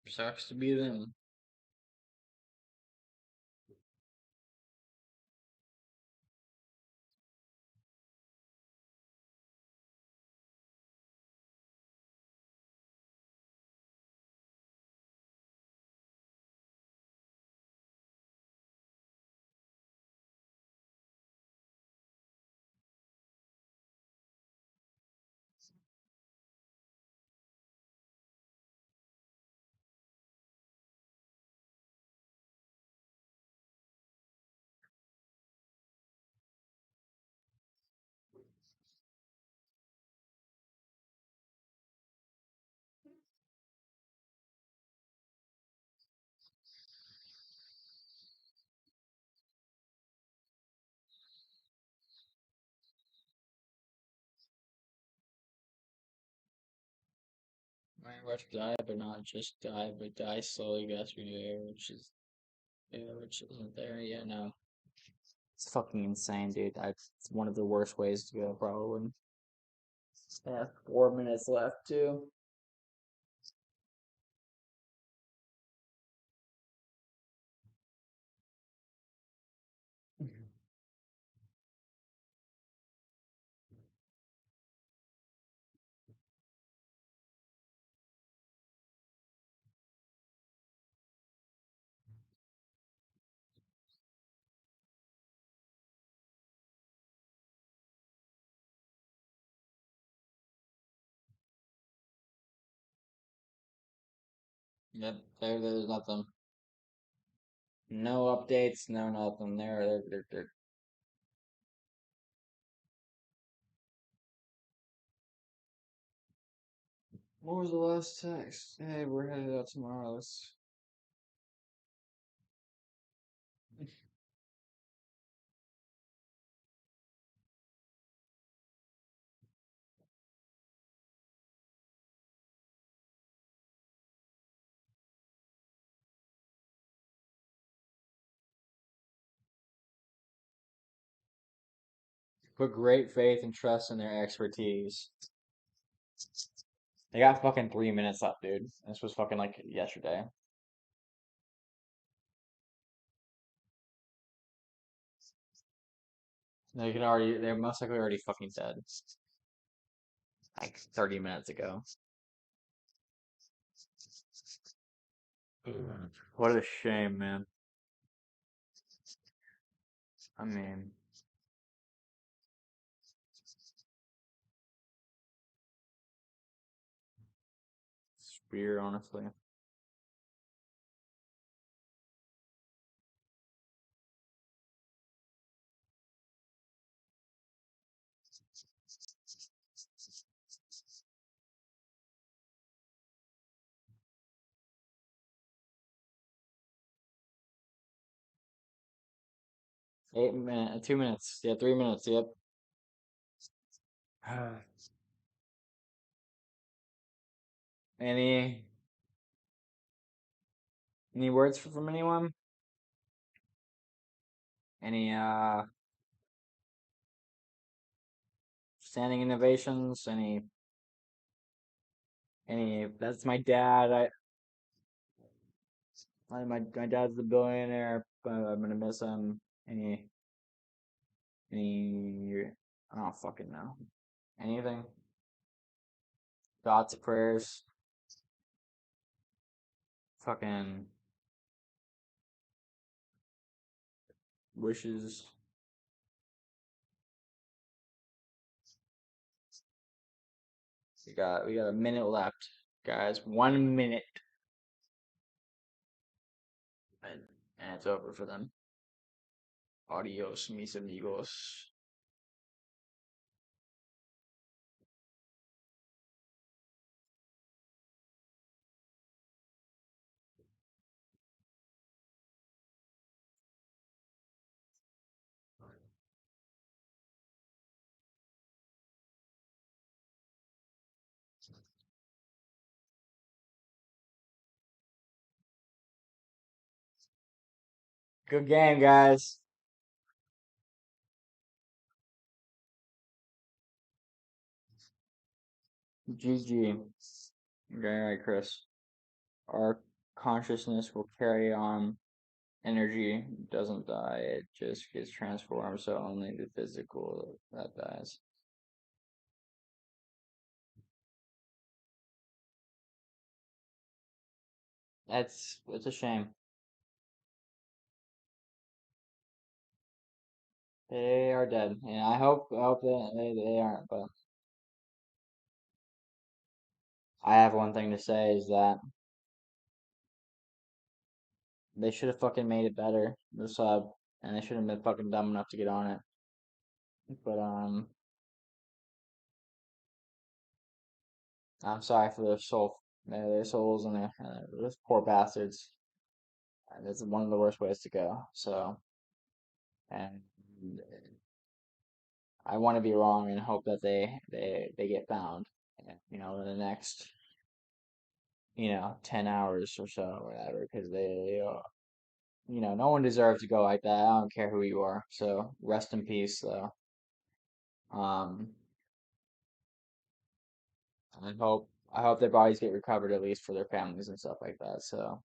Sucks to be them. Might watch die, but not just die, but die slowly, gas through the air, which isn't there yet. No, it's fucking insane, dude. It's one of the worst ways to go, probably. I have 4 minutes left too. Yep, there's nothing. No updates, no nothing. There. What was the last text? Hey, we're headed out tomorrow. Put great faith and trust in their expertise. They got fucking 3 minutes left, dude. This was fucking like yesterday. They're most likely already fucking dead. Like 30 minutes ago. What a shame, man. I mean, it's weird, honestly. Eight minutes, 2 minutes. Yeah, 3 minutes. Yep. Any words from anyone? Any standing innovations? Any? That's my dad. My dad's the billionaire. I'm gonna miss him. Any? I don't fucking know. Anything? Thoughts, prayers, fucking wishes. We got a minute left, guys. 1 minute, and it's over for them. Adios, mis amigos. Good game, guys. GG. Very right, Chris. Our consciousness will carry on. Energy doesn't die, it just gets transformed, so only the physical that dies. It's a shame. They are dead. Yeah, I hope that they aren't, but I have one thing to say is that they should have fucking made it better, the sub, and they shouldn't have been fucking dumb enough to get on it. But I'm sorry for their souls and those poor bastards. That's one of the worst ways to go. So, and I want to be wrong and hope that they get found, in the next 10 hours or so, or whatever, because no one deserves to go like that. I don't care who you are. So rest in peace, though. Um, I hope their bodies get recovered at least for their families and stuff like that. So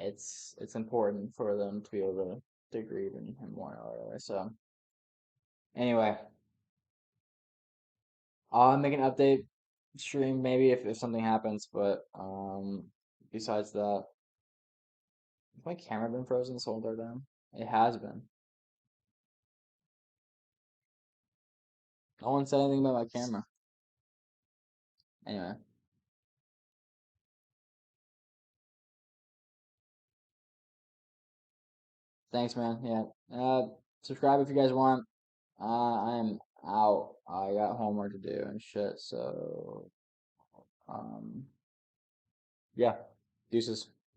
it's important for them to be able to grieve and mourn or whatever. So anyway, I'll make an update stream maybe if something happens, but besides that, has my camera been frozen this whole entire time? It has been. No one said anything about my camera. Anyway. Thanks, man. Yeah. Subscribe if you guys want. I'm out. I got homework to do and shit, so yeah. Deuces.